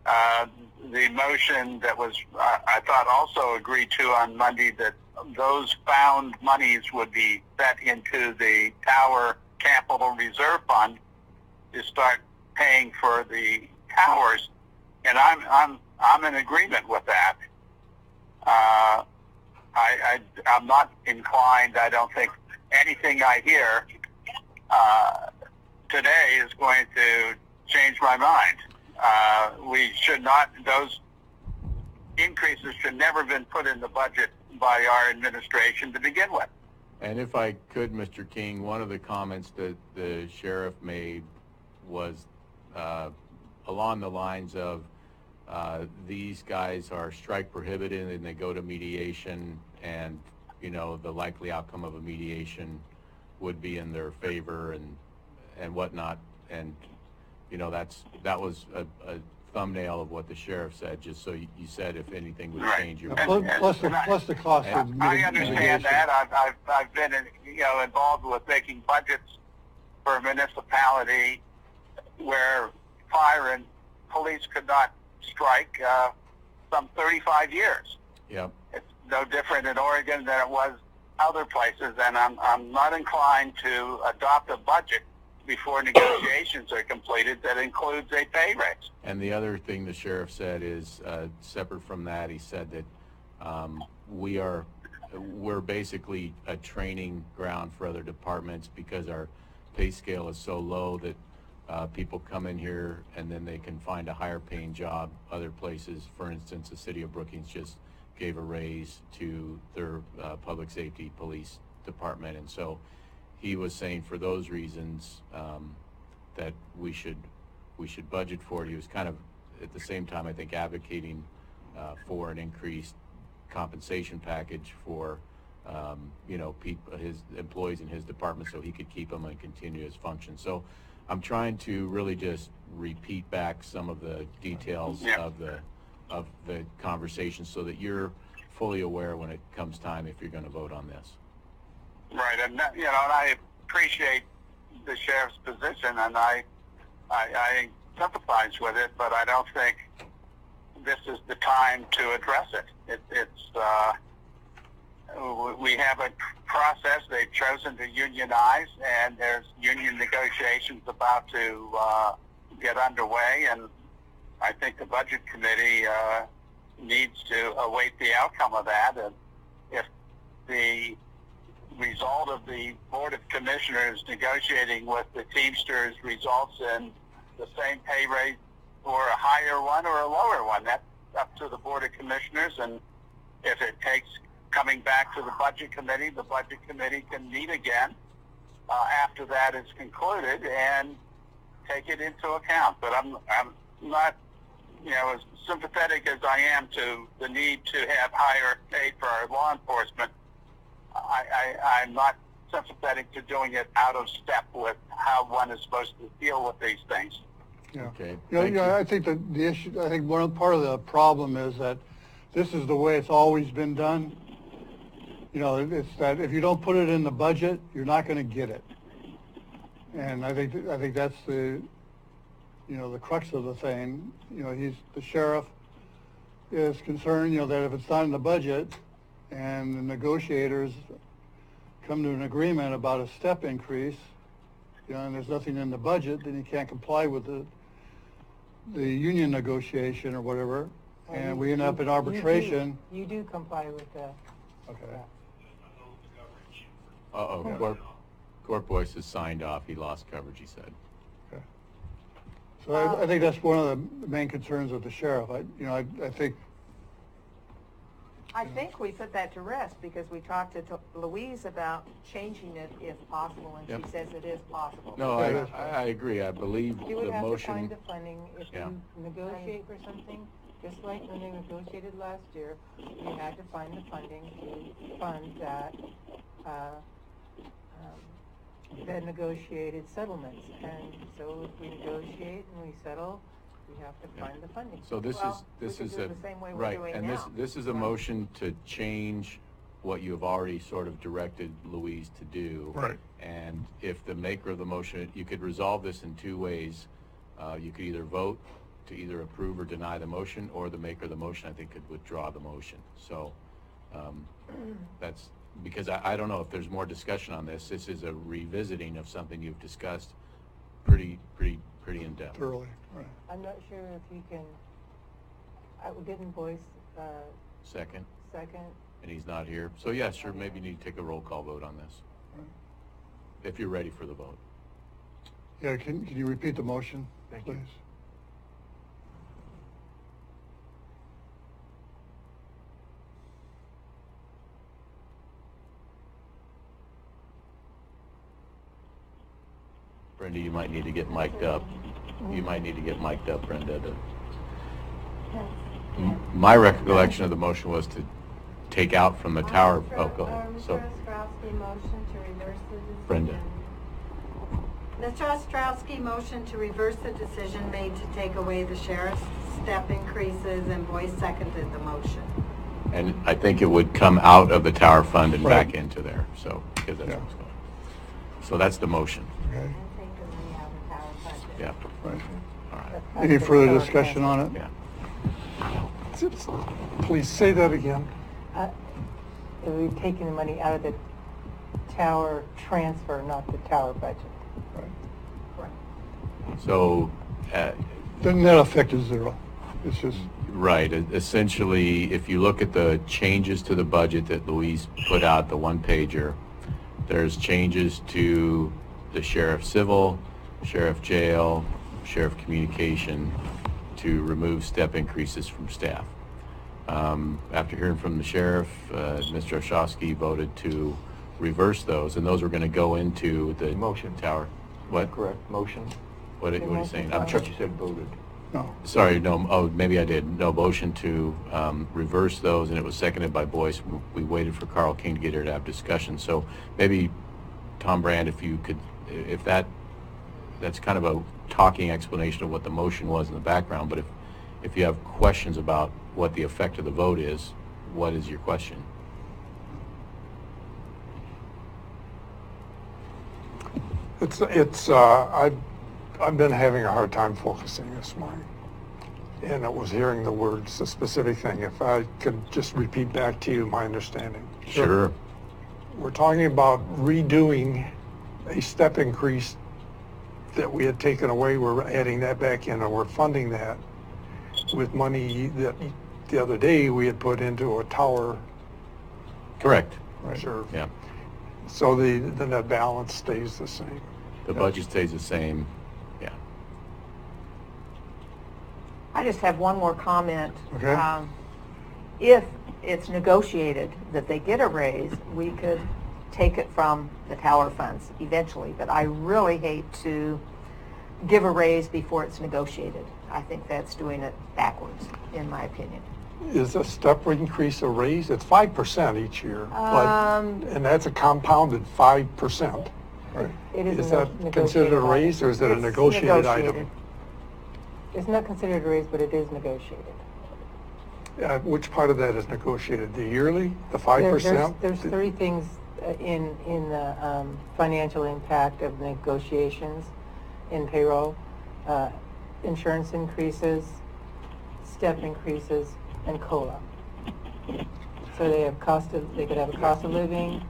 the motion that was, I thought, also agreed to on Monday, that those found monies would be set into the Tower Capital Reserve Fund to start paying for the towers, and I'm in agreement with that. I'm not inclined. I don't think anything I hear today is going to change my mind. We should not. Those increases should never have been put in the budget by our administration to begin with. and if I could, Mr. King, one of the comments that the sheriff made was along the lines of these guys are strike prohibited and they go to mediation, and you know the likely outcome of a mediation would be in their favor and whatnot, and you know that was a thumbnail of what the sheriff said, just so you said if anything would change your Plus the cost of I understand that. I've been involved with making budgets for a municipality where fire and police could not strike some 35 years. Yep. It's no different in Oregon than it was other places, and I'm not inclined to adopt a budget before negotiations are completed that includes a pay raise. And the other thing the sheriff said is, separate from that, he said that we're basically a training ground for other departments because our pay scale is so low that people come in here and then they can find a higher paying job other places. For instance, the city of Brookings just gave a raise to their public safety police department, and so he was saying for those reasons that we should budget for it. He was kind of at the same time, I think, advocating for an increased compensation package for his employees in his department, so he could keep them and continue his function. So I'm trying to really just repeat back some of the details of the conversation so that you're fully aware when it comes time if you're going to vote on this. Right, and I appreciate the sheriff's position, and I sympathize with it, but I don't think this is the time to address it. We have a process. They've chosen to unionize, and there's union negotiations about to get underway, and I think the budget committee needs to await the outcome of that. And if the result of the Board of Commissioners negotiating with the Teamsters results in the same pay rate or a higher one or a lower one, that's up to the Board of Commissioners. And if it takes coming back to the Budget Committee can meet again after that is concluded and take it into account. But I'm not, as sympathetic as I am to the need to have higher pay for our law enforcement, I'm not sympathetic to doing it out of step with how one is supposed to deal with these things. Yeah. Okay. I think that the issue, I think part of the problem is that this is the way it's always been done. It's that if you don't put it in the budget, you're not going to get it. And I think that's the crux of the thing. The sheriff is concerned, that if it's not in the budget and the negotiators come to an agreement about a step increase, and there's nothing in the budget, then you can't comply with the union negotiation or whatever, and we end up in arbitration. You do comply with that. Okay. Court Boyce has signed off. He lost coverage, he said. Okay. So I think that's one of the main concerns of the sheriff. I think we put that to rest because we talked to Louise about changing it if possible, and Yep. she says it is possible. No, I agree. I believe You would the have to motion. find the funding if Yeah. you negotiate for something, just like when they negotiated last year, you had to find the funding to fund that, the negotiated settlements. And so if we negotiate and we settle, we have to find the funding. So this Well, we is could do a, it the same way we're right, doing and now. this is a motion to change what you have already sort of directed Louise to do. Right. And if the maker of the motion, you could resolve this in two ways. You could either vote to either approve or deny the motion, or the maker of the motion, I think, could withdraw the motion. So that's, because I don't know if there's more discussion on this. This is a revisiting of something you've discussed pretty in depth. Thoroughly, right. I'm not sure if you can, didn't Boyce, Second, second? and he's not here. So yeah, sure, maybe you need to take a roll call vote on this, Right. if you're ready for the vote. Yeah, can you repeat the motion, Thank please? you. Brenda, you might need to get mic'd up. You might need to get mic'd up, Brenda. My recollection of the motion was to take out from the tower. Oh, go ahead. So, Mr. Ostrowski, motion to reverse the decision. Brenda. Mr. Ostrowski, motion to reverse the decision made to take away the sheriff's step increases, and Boyce seconded the motion. And I think it would come out of the tower fund and Right. back into there, so, because that's Yeah. what's going on. So that's the motion. Okay, And take away out of tower budget. Yeah, right. all right, Any further discussion on it? yeah. Please say that again. We've taken the money out of the tower transfer, not the tower budget. So, The net effect is zero. It's just, right, essentially, if you look at the changes to the budget that Louise put out, the one pager, there's changes to the sheriff civil, sheriff jail, sheriff communication to remove step increases from staff. After hearing from the sheriff, Mr. Ostrowski voted to reverse those, and those were going to go into the Motion. tower. What? Correct, motion. What are you saying? I'm I thought you said voted. no. sorry, no, oh, maybe I did. No, motion to reverse those, and it was seconded by Boyce. We waited for Carl King to get here to have discussion. So maybe, Tom Brand, if you could, if that's kind of a talking explanation of what the motion was in the background, but if you have questions about what the effect of the vote is, what is your question? I've been having a hard time focusing this morning. And it was hearing the words, the specific thing. If I could just repeat back to you my understanding. Sure. We're talking about redoing a step increase that we had taken away. We're adding that back in, and we're funding that with money that the other day we had put into a tower Correct. reserve. Yeah. So the net balance stays the same. The budget stays the same. Yeah. I just have one more comment. Okay. If it's negotiated that they get a raise, we could take it from the tower funds eventually, but I really hate to give a raise before it's negotiated. I think that's doing it backwards, in my opinion. Is a step increase a raise? It's 5% each year, and that's a compounded 5%. Right. It is Is a that negotiated considered a item. raise, or is it a It's negotiated item? negotiated. It's not considered a raise, but it is negotiated. Which part of that is negotiated? The yearly, the There- 5%? There's three things in the financial impact of negotiations in payroll. Insurance increases, step increases, and COLA. So they could have a cost of living,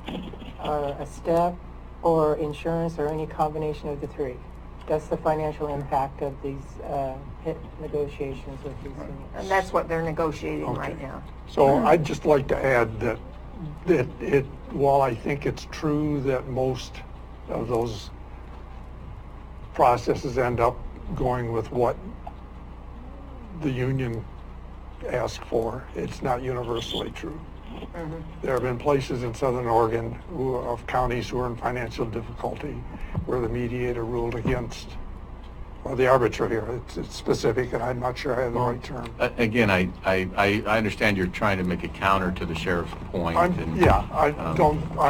or a step, or insurance, or any combination of the three. That's the financial impact of these negotiations with these unions. And that's what they're negotiating right now. So I'd just like to add that while I think it's true that most of those processes end up going with what the union asked for. It's not universally true. There have been places in Southern Oregon of counties who are in financial difficulty where the mediator ruled against, or the arbitrator. It's specific, and I'm not sure I have the right term. Again, I understand you're trying to make a counter to the sheriff's point. I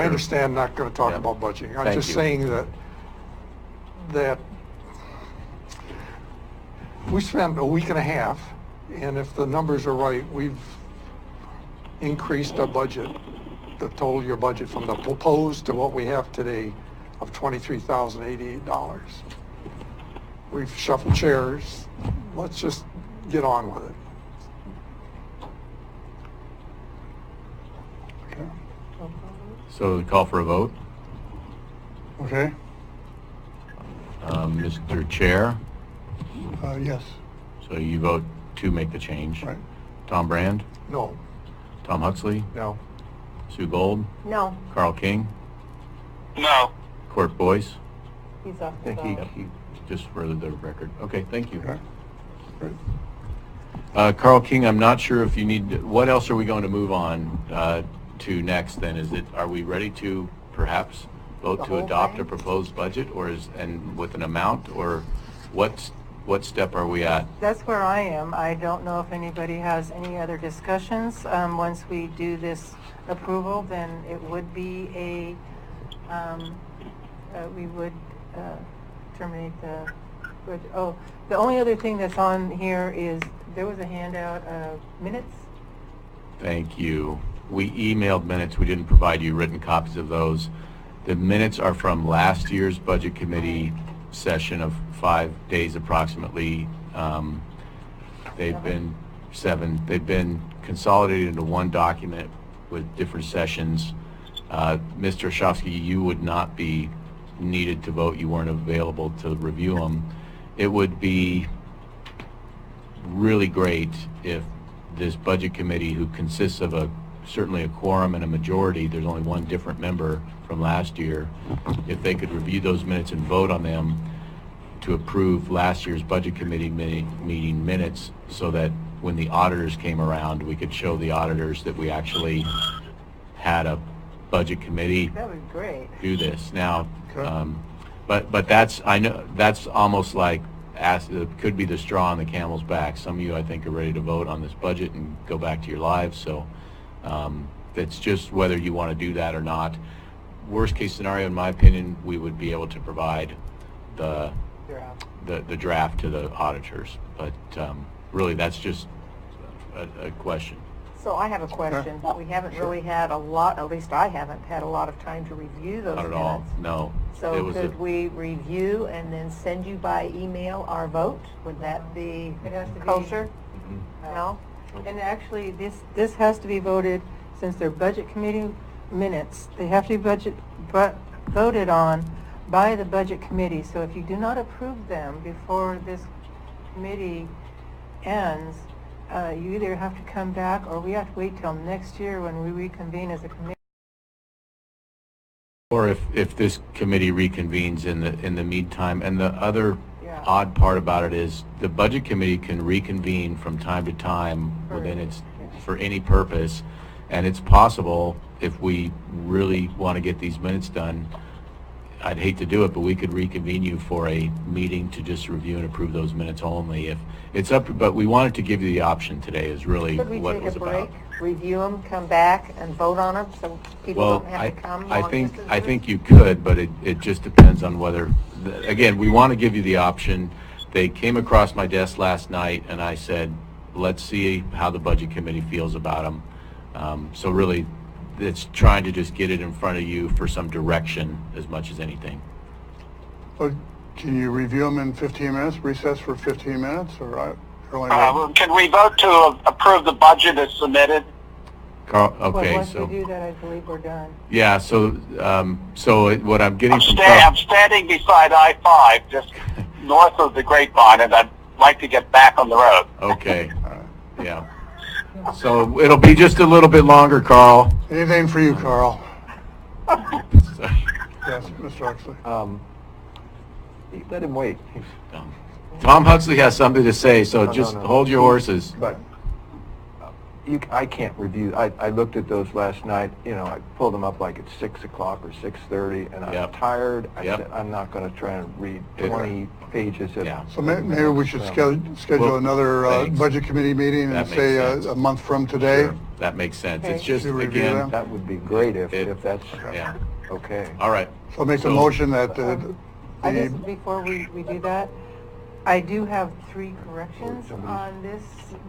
understand, not going to talk about budgeting. I'm just saying that we spent a week and a half, and if the numbers are right, we've increased our budget, the total year budget from the proposed to what we have today of $23,088. We've shuffled chairs. Let's just get on with it. Okay. So the call for a vote. Okay. Mr. Chair, Yes. so you vote to make the change. Right. Tom Brand, No. Tom Huxley, No. Sue Gold, No, Carl King, No. Court Boyce. he's off the I think vote. he Just for the record. Okay, thank you. Okay. Great. Carl King, I'm not sure if you need, what else are we going to move on to next then? Are we ready to perhaps vote The to whole adopt a thing? proposed budget, and with an amount, or what step are we at? That's where I am. I don't know if anybody has any other discussions. Once we do this approval, then it would be we would terminate the budget. Oh, the only other thing that's on here is there was a handout of minutes. Thank you. We emailed minutes. We didn't provide you written copies of those. The minutes are from last year's Budget Committee session of 5 days approximately. They've been 7. They've been consolidated into one document with different sessions. Mr. Oshofsky, you would not be needed to vote. You weren't available to review them. It would be really great if this Budget Committee, who consists of certainly a quorum and a majority, there's only one different member from last year, if they could review those minutes and vote on them to approve last year's Budget Committee meeting minutes, so that when the auditors came around, we could show the auditors that we actually had a Budget Committee That would be great. do this. Now, but that's, I know, that's almost like, it could be the straw on the camel's back. Some of you, I think, are ready to vote on this budget and go back to your lives, so it's just whether you want to do that or not. Worst case scenario, in my opinion, we would be able to provide the draft to the auditors, but really, that's just a question. So I have a question. We haven't really had a lot, at least I haven't had a lot of time to review those Not at minutes. all, no. It So was could we review and then send you by email our vote? Would that be It has to be- kosher? Mhm. No? And actually, this has to be voted, since they're Budget Committee minutes, they have to be voted on by the Budget Committee. So if you do not approve them before this committee ends, you either have to come back, or we have to wait till next year when we reconvene as a committee. Or if this committee reconvenes in the meantime. And the other Yeah. odd part about it is the Budget Committee can reconvene from time to time within its, for any purpose. And it's possible, if we really want to get these minutes done, I'd hate to do it, but we could reconvene you for a meeting to just review and approve those minutes only. If it's up, but we wanted to give you the option today is really Could we what it take was a about. break, review them, come back and vote on them so people Well, don't have to come I long think distances? you could, but it just depends on whether, again, we want to give you the option. They came across my desk last night, and I said, let's see how the Budget Committee feels about them. So really, it's trying to just get it in front of you for some direction as much as anything. Can you review them in 15 minutes, recess for 15 minutes, or Can we vote to approve the budget as submitted? Carl, Well, okay, once so, we do that, I believe we're done. yeah, so what I'm getting from I'm Carl, standing beside I-5, just north of the Grapevine, and I'd like to get back on the road. okay, yeah. So it'll be just a little bit longer, Carl. anything for you, Carl? So- Yes, Mr. Oxley. let him wait. Tom Huxley has something to say, so No, just no. hold your horses. But I can't review, I looked at those last night, you know, I pulled them up like at 6 o'clock or 6:30, and I'm Yep. tired. I Yep. said, I'm not going to try and read It- 20 pages. Yeah. So maybe we should schedule Well, another thanks. budget committee meeting and That say makes sense. a month from today. Sure, that makes sense. It's Okay. just, To review again, them. That would be great if that's yeah. okay. All right. So I'll make the So- motion that I just, before we do that, I do have 3 corrections on this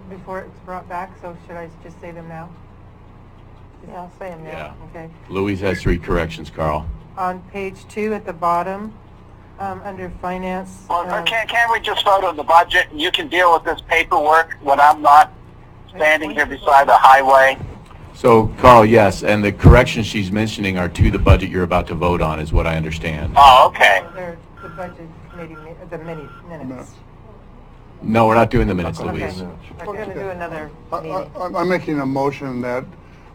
before it's brought back, so should I just say them now? Yeah, I'll say them Yeah. now. Okay. Louise has 3 corrections, Carl. On page 2 at the bottom, under finance. Well, can't we just vote on the budget and you can deal with this paperwork when I'm not standing here beside the highway? So, Carl, yes, and the corrections she's mentioning are to the budget you're about to vote on, is what I understand. Oh, okay. They're the budget committee, the minutes. No, we're not doing the minutes, Okay. Louise. We're going to do another meeting. I'm making a motion that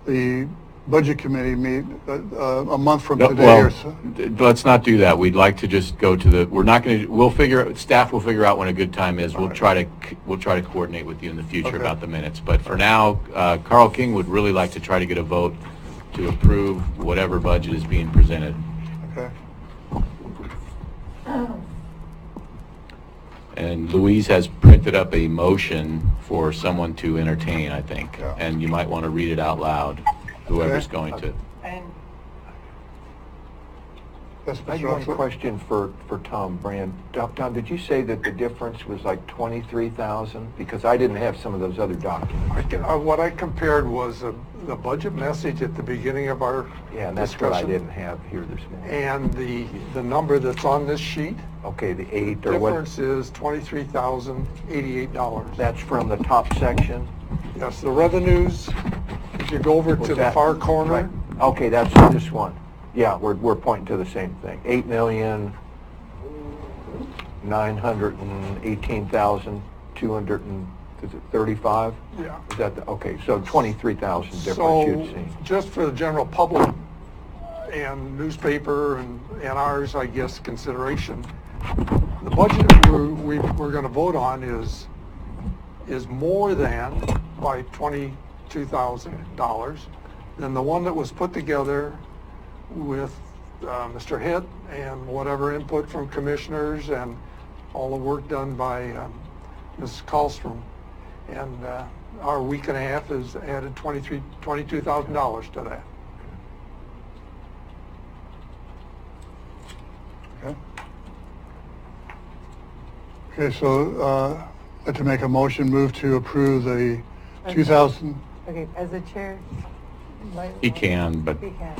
the budget committee meet a month from No, today well, or so. let's not do that. We'd like to just go to the, we're not going to, staff will figure out when a good time is. We'll try to coordinate with you in the future Okay. about the minutes. But for now, Carl King would really like to try to get a vote to approve whatever budget is being presented. Okay. And Louise has printed up a motion for someone to entertain, I think. Yeah. And you might want to read it out loud, whoever's Okay. going to. And That's I have one question for Tom Brand. Tom, did you say that the difference was like 23,000? Because I didn't have some of those other documents. What I compared was the budget message at the beginning of our Yeah, and that's what I discussion. didn't have here this morning. And the number that's on this sheet, Okay, the 8 or what? difference is $23,088. That's from the top section? Yes, the revenues, if you go over Was to the that- far corner, right. Okay, that's this one. Yeah, we're pointing to the same thing. 8,918,235? yeah. Is that the, okay, so 23,000 difference So, you'd see. just for the general public and newspaper and ours, I guess, consideration, the budget we're going to vote on is more than by $22,000 than the one that was put together with Mr. Hitt and whatever input from commissioners and all the work done by Ms. Kallstrom. And our week and a half has added $22,000 to that. Okay. Okay, so I'd like to make a motion, move to approve the 2000, okay, as a chair, He can, but he can.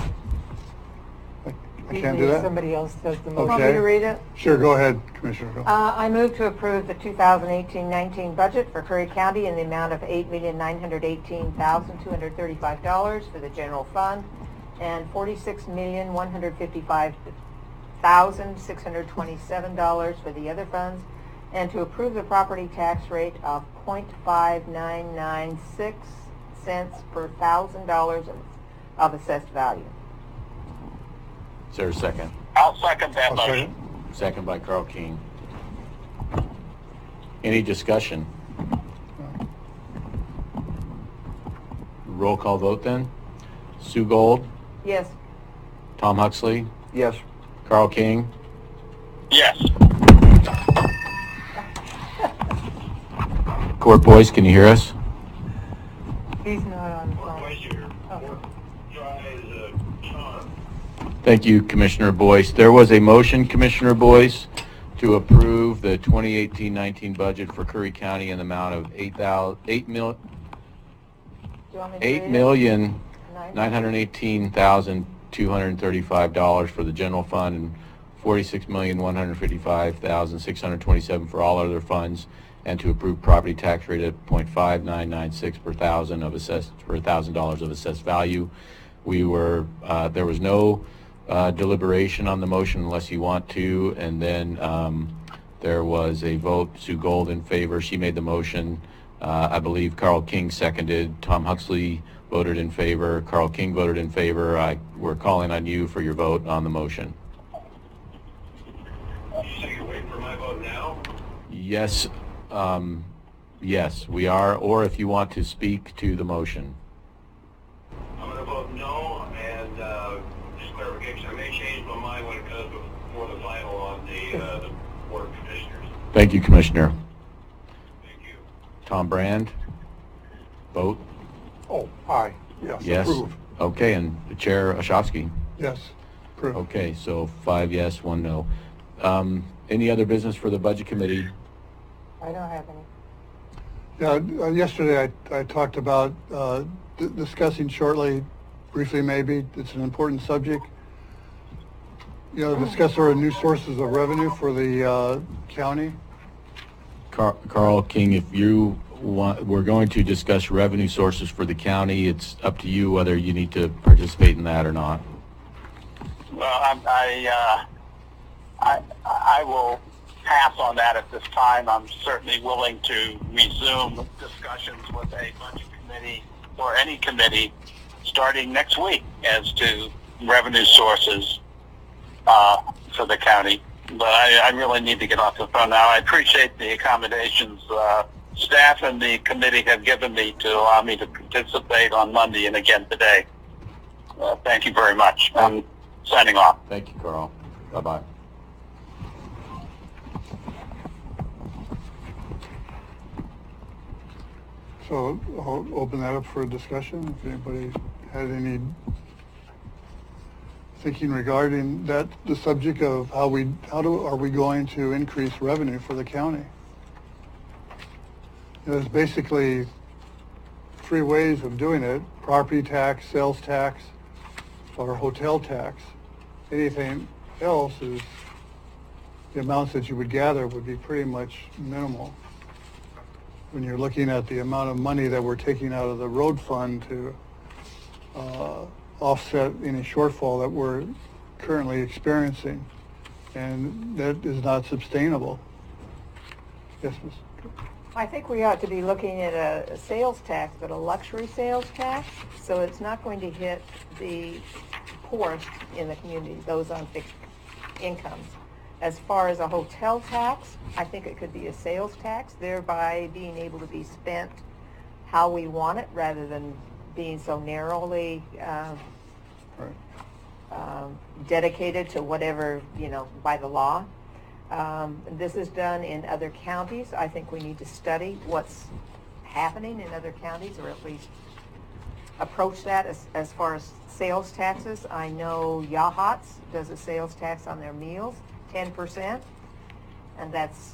I can't do that? Somebody else does the Okay. motion. Want me to read it? Sure, go ahead, Commissioner Hill. I move to approve the 2018-19 budget for Curry County in the amount of $8,918,235 for the general fund and $46,155,627 for the other funds, and to approve the property tax rate of .5996 cents per $1,000 of assessed value. is there a second? I'll second that I'll motion. second. Second by Carl King. Any discussion? Roll call vote then. Sue Gold, Yes. Tom Huxley, Yes. Carl King, Yes. Court Boyce, can you hear us? He's not on the phone. Thank you, Commissioner Boyce. There was a motion, Commissioner Boyce, to approve the 2018-19 budget for Curry County in the amount of Do you want me to read it? $8,918,235 for the general fund and $46,155,627 for all other funds, and to approve property tax rate at .5996 per thousand of assessed for $1,000 of assessed value. We were there was no deliberation on the motion unless you want to, and then there was a vote. Sue Gold in favor. She made the motion. I believe Carl King seconded. Tom Huxley voted in favor. Carl King voted in favor. We're calling on you for your vote on the motion. So you wait for my vote now? Yes, yes, we are, or if you want to speak to the motion. I'm going to vote no, and just clarification, I may change my mind when it comes before the final on the Board of Commissioners. Thank you, Commissioner. Thank you. Tom Brand, vote? Oh, aye, yes, Yes. approve. Okay, and the Chair Oshowski? Yes, approve. Okay, so 5 yes, 1 no. Any other business for the Budget Committee? I don't have any. Yeah, yesterday I talked about discussing shortly, briefly maybe, it's an important subject. You know, discuss our new sources of revenue for the county. Carl King, if you want, we're going to discuss revenue sources for the county. It's up to you whether you need to participate in that or not. Well, I will pass on that at this time. I'm certainly willing to resume discussions with a budget committee or any committee starting next week as to revenue sources for the county. But I really need to get off the phone now. I appreciate the accommodations staff and the committee have given me to allow me to participate on Monday and again today. Thank you very much. I'm signing off. Thank you, Carl. Bye-bye. So I'll open that up for a discussion. If anybody had any thinking regarding that, the subject of are we going to increase revenue for the county? There's basically 3 ways of doing it: property tax, sales tax, or hotel tax. Anything else is, the amounts that you would gather would be pretty much minimal when you're looking at the amount of money that we're taking out of the road fund to offset any shortfall that we're currently experiencing. And that is not sustainable. Yes, Ms. I think we ought to be looking at a sales tax, but a luxury sales tax, so it's not going to hit the poorest in the community, those on fixed incomes. As far as a hotel tax, I think it could be a sales tax, thereby being able to be spent how we want it rather than being so narrowly dedicated to whatever, by the law. This is done in other counties. I think we need to study what's happening in other counties, or at least approach that as far as sales taxes. I know Yachats does a sales tax on their meals, 10%, and that's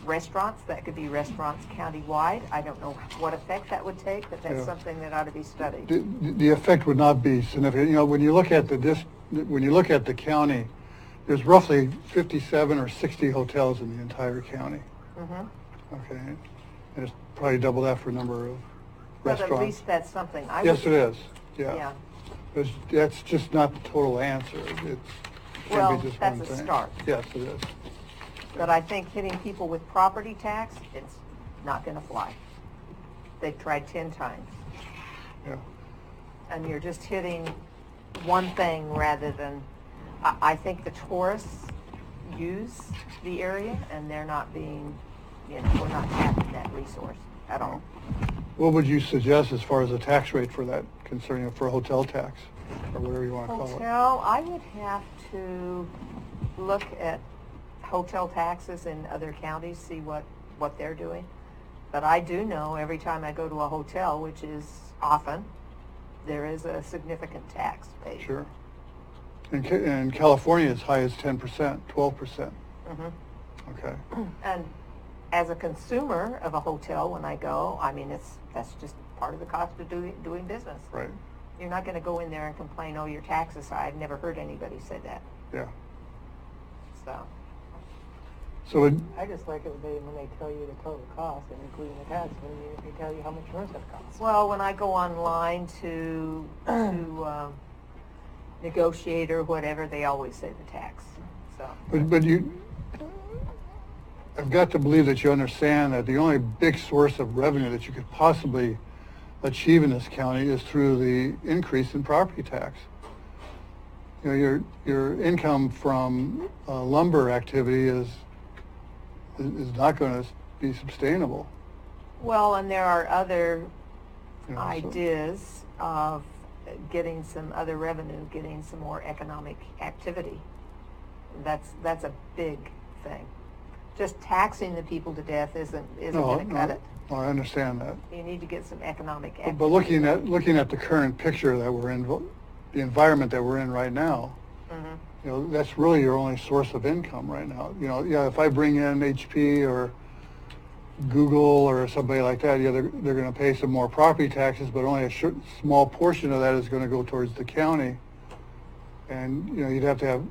restaurants. That could be restaurants countywide. I don't know what effect that would take, but that's something that ought to be studied. The effect would not be significant. When you look at the county, there's roughly 57 or 60 hotels in the entire county. Mm-hmm. Okay, and it's probably double that for a number of restaurants. But at least that's something. Yes, it is. Yeah. That's just not the total answer. It can't be just one thing. That's a start. Yes, it is. But I think hitting people with property tax, it's not going to fly. They've tried 10 times. Yeah. And you're just hitting one thing rather than, I think the tourists use the area and they're not being, we're not tapping that resource at all. What would you suggest as far as the tax rate for that, concerning for a hotel tax, or whatever you want to call it? Hotel, I would have to look at hotel taxes in other counties, see what they're doing. But I do know every time I go to a hotel, which is often, there is a significant tax paid. Sure. In California, as high as 10%, 12%. Mm-hmm. Okay. And as a consumer of a hotel, when I go, that's just part of the cost of doing business. Right. You're not going to go in there and complain, oh, your taxes high. I've never heard anybody say that. Yeah. So I just like it when they tell you the total cost, and including the tax, when they tell you how much yours going to cost. Well, when I go online to negotiate or whatever, they always say the tax. So. But I've got to believe that you understand that the only big source of revenue that you could possibly achieve in this county is through the increase in property tax. Your income from lumber activity is is not going to be sustainable. Well, and there are other You know, so- ideas of getting some other revenue, getting some more economic activity. That's a big thing. Just taxing the people to death isn't going to cut it. No, I understand that. You need to get some economic activity. But looking at the current picture that we're in, the environment that we're in right now, you know, that's really your only source of income right now. You know, yeah, if I bring in HP or Google or somebody like that, yeah, they're going to pay some more property taxes, but only a small portion of that is going to go towards the county. And, you know, you'd have to have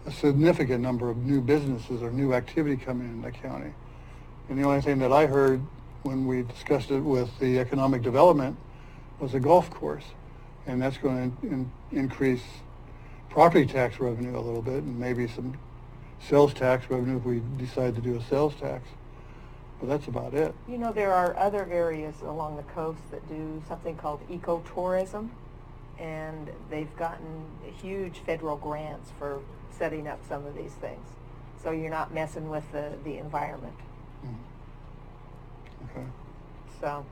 a significant number of new businesses or new activity coming in the county. And the only thing that I heard when we discussed it with the economic development was a golf course. And that's going to increase property tax revenue a little bit, and maybe some sales tax revenue if we decide to do a sales tax. But that's about it. You know, there are other areas along the coast that do something called ecotourism, and they've gotten huge federal grants for setting up some of these things. So you're not messing with the environment. Okay. So,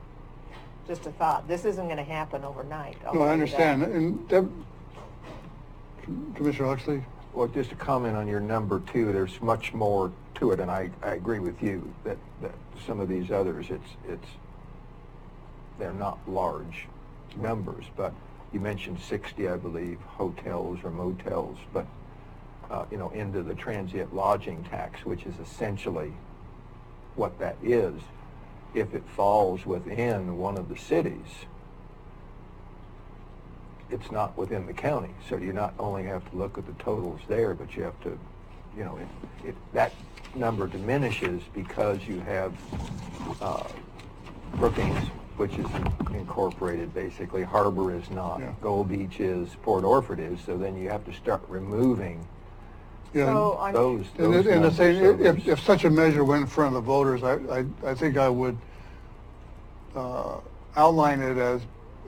just a thought. This isn't going to happen overnight. No, I understand. And Commissioner Huxley? Well, just to comment on your number 2, there's much more to it, and I agree with you that some of these others, they're not large numbers, but you mentioned 60, I believe, hotels or motels, but you know, into the transient lodging tax, which is essentially what that is. If it falls within one of the cities, it's not within the county. So you not only have to look at the totals there, but you have to, you know, that number diminishes because you have Brookings, which is incorporated basically. Harbor is not. Yeah. Gold Beach is. Port Orford is. So then you have to start removing Yeah, So those and the numbers. thing, So there's- if such a measure went in front of the voters, I think I would outline it as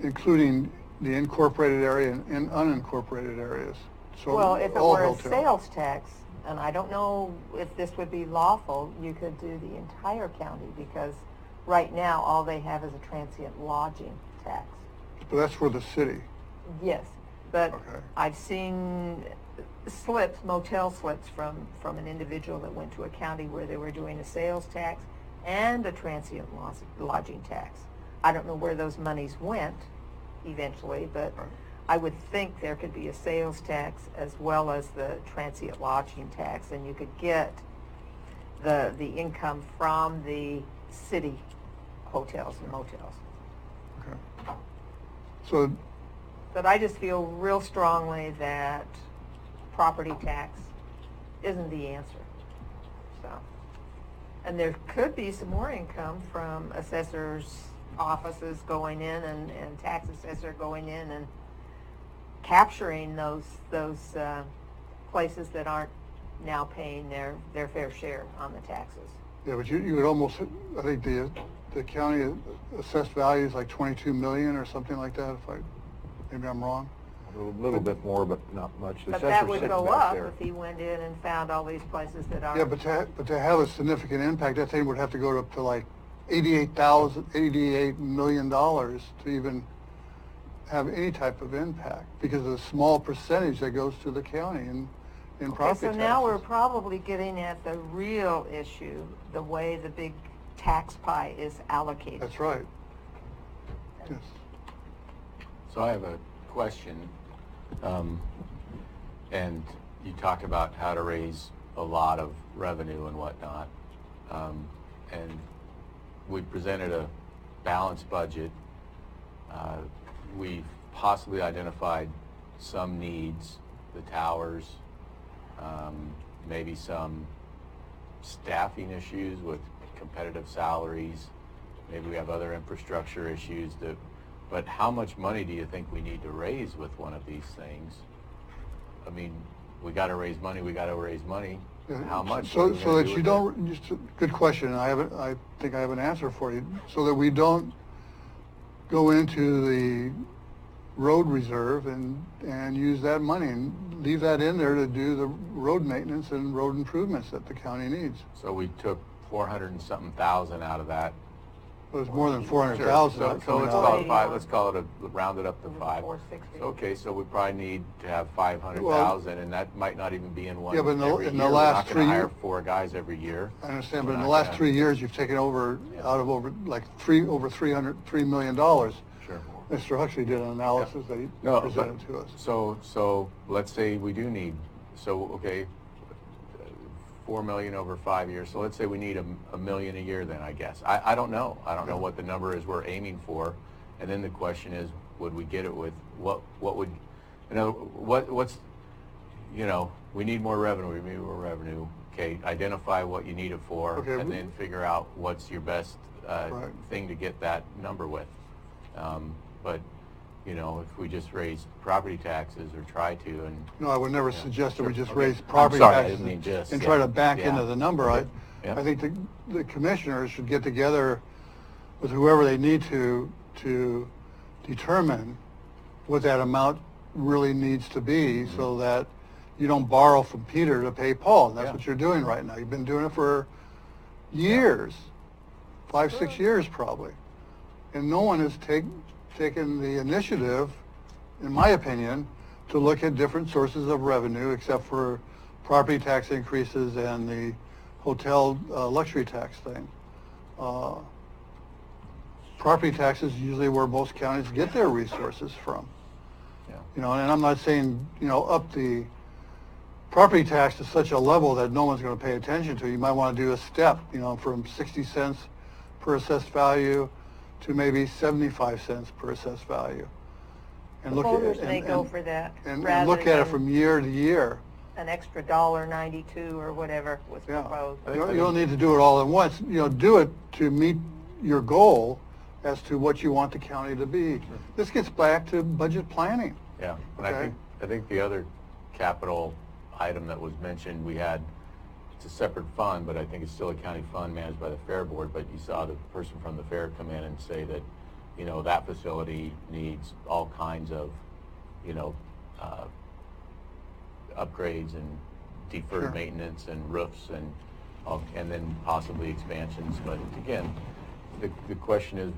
including the incorporated area and unincorporated areas. So Well, if it all were a hotels. sales tax, and I don't know if this would be lawful, you could do the entire county, because right now, all they have is a transient lodging tax. But that's for the city. Yes, but Okay. I've seen slips, motel slips from an individual that went to a county where they were doing a sales tax and a transient lodging tax. I don't know where those monies went eventually, but I would think there could be a sales tax as well as the transient lodging tax, and you could get the income from the city hotels and motels. Okay. So, But I just feel real strongly that property tax isn't the answer. So, and there could be some more income from assessors' offices going in and tax assessor going in and capturing those places that aren't now paying their fair share on the taxes. yeah, but you would almost, I think the county assessed value is like 22 million or something like that, maybe I'm wrong. A little bit more, but not much. The But that assessor's would sitting go back up there. if he went in and found all these places that are. Yeah, but to have a significant impact, that thing would have to go up to like $88 million to even have any type of impact, because of the small percentage that goes to the county in property So taxes. now we're probably getting at the real issue, the way the big tax pie is allocated. That's right. Yes. So I have a question, and you talked about how to raise a lot of revenue and whatnot, and we presented a balanced budget. We've possibly identified some needs, the towers, maybe some staffing issues with competitive salaries. Maybe we have other infrastructure issues but how much money do you think we need to raise with one of these things? I mean, we got to raise money. Yeah, How much? So What are we so gonna that do you with don't, just good question, and I think I have an answer for you, so that we don't go into the road reserve and use that money and leave that in there to do the road maintenance and road improvements that the county needs. So we took 400 and something thousand out of that. It was more than 400,000. So let's call it five. Let's call it round it up to 5. 460. Okay, so we probably need to have 500,000, and that might not even be in one. Yeah, but in the every year. last We're not 3 gonna hire years- 4 guys every year. I understand, but We're in the not last gonna- 3 years, you've taken over, out of over, like, over $3 million. Sure. Mr. Huxley did an analysis that he No, presented to us. So let's say we do need, okay, 4 million over 5 years. So let's say we need a million a year then, I guess. I don't know. I don't know what the number is we're aiming for. And then the question is, would we get it with, what would, what's, we need more revenue, we need more revenue. Okay, identify what you need it for, Okay, and then figure out what's your best Right. thing to get that number with. But, if we just raise property taxes or try to, and No, I would never suggest that we just Okay. raise I'm property sorry, I taxes didn't mean just, and try yeah. to back Yeah. into the number. Okay. Yeah. I think the commissioners should get together with whoever they need to determine what that amount really needs to be, so that you don't borrow from Peter to pay Paul. And that's Yeah. what you're doing right now. You've been doing it for years, 5, 6 years probably. And no one has taken the initiative, in my opinion, to look at different sources of revenue, except for property tax increases and the hotel luxury tax thing. Property taxes is usually where most counties get their resources from. Yeah. And I'm not saying, up the property tax to such a level that no one's going to pay attention to. You might want to do a step, from 60 cents per assessed value to maybe 75 cents per assessed value. The voters may go for that, and rather look at it than from year to year. an extra $1.92 or whatever was Yeah. proposed. You don't need to do it all at once. Do it to meet your goal as to what you want the county to be. This gets back to budget planning. Yeah, and Okay. I think the other capital item that was mentioned, it's a separate fund, but I think it's still a county fund managed by the Fair Board, but you saw the person from the Fair come in and say that, that facility needs all kinds of, upgrades and deferred Sure. maintenance and roofs and then possibly expansions. But again, the question is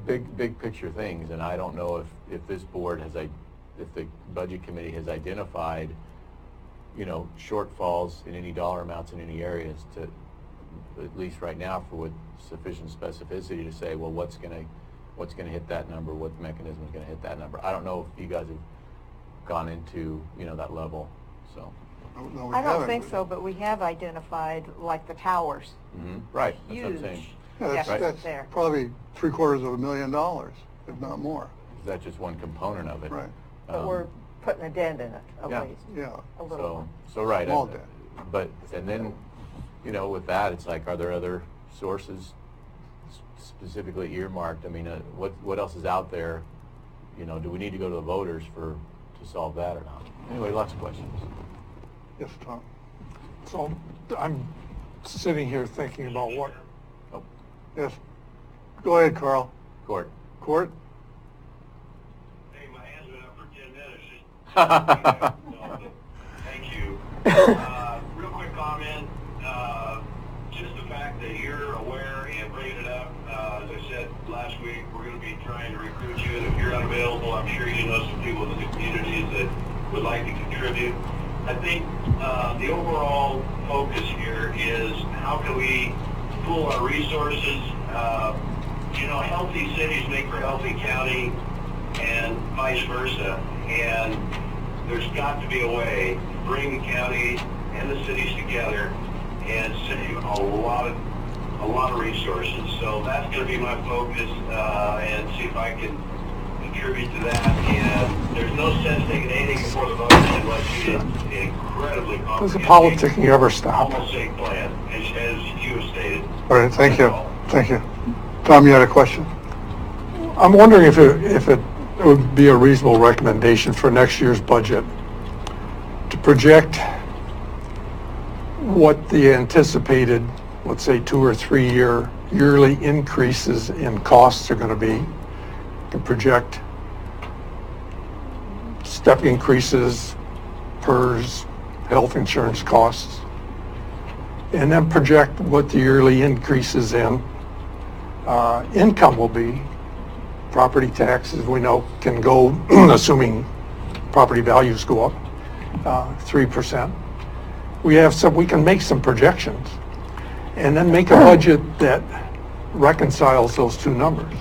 big picture things, and I don't know if this board if the budget committee has identified, shortfalls in any dollar amounts in any areas to, at least right now, with sufficient specificity to say, well, what's going to hit that number, what mechanism is going to hit that number. I don't know if you guys have gone into, that level, so. No, we I don't haven't. think so, but we have identified, like, the towers. Right, that's what I'm Huge. saying. Yeah, deficit that's there. probably $750,000, if not more. Is that just one component of it? Right. But we're putting a dent in it, at Yeah. least, Yeah. a little. So right. Small debt. But, and then, with that, it's like, are there other sources specifically earmarked? I mean, what else is out there? Do we need to go to the voters to solve that or not? Anyway, lots of questions. Yes, Tom. So I'm sitting here thinking about what, Oh, Yes. Go ahead, Carl. Court. Court? Hey, my hand's been up for 10 minutes. Thank you. Real quick comment. Just the fact that you're aware and bringing it up. As I said last week, we're going to be trying to recruit you. And if you're unavailable, I'm sure you know some people in the communities that would like to contribute. I think the overall focus here is how can we pool our resources. Healthy cities make for healthy county and vice versa. And there's got to be a way to bring the county and the cities together and save a lot of resources. So that's going to be my focus and see if I can contribute to that. And there's no sense taking anything before the vote unless you get an incredibly does the comprehensive, politicking ever stop? almost safe plan, as you have stated. All right, thank you. Thank you. Tom, you had a question? I'm wondering if it would be a reasonable recommendation for next year's budget to project what the anticipated, let's say, 2 or 3 year yearly increases in costs are going to be, to project step increases, PERS, health insurance costs, and then project what the yearly increases in income will be. Property taxes, we know, can go, assuming property values go up, 3%. We can make some projections and then make a budget that reconciles those two numbers.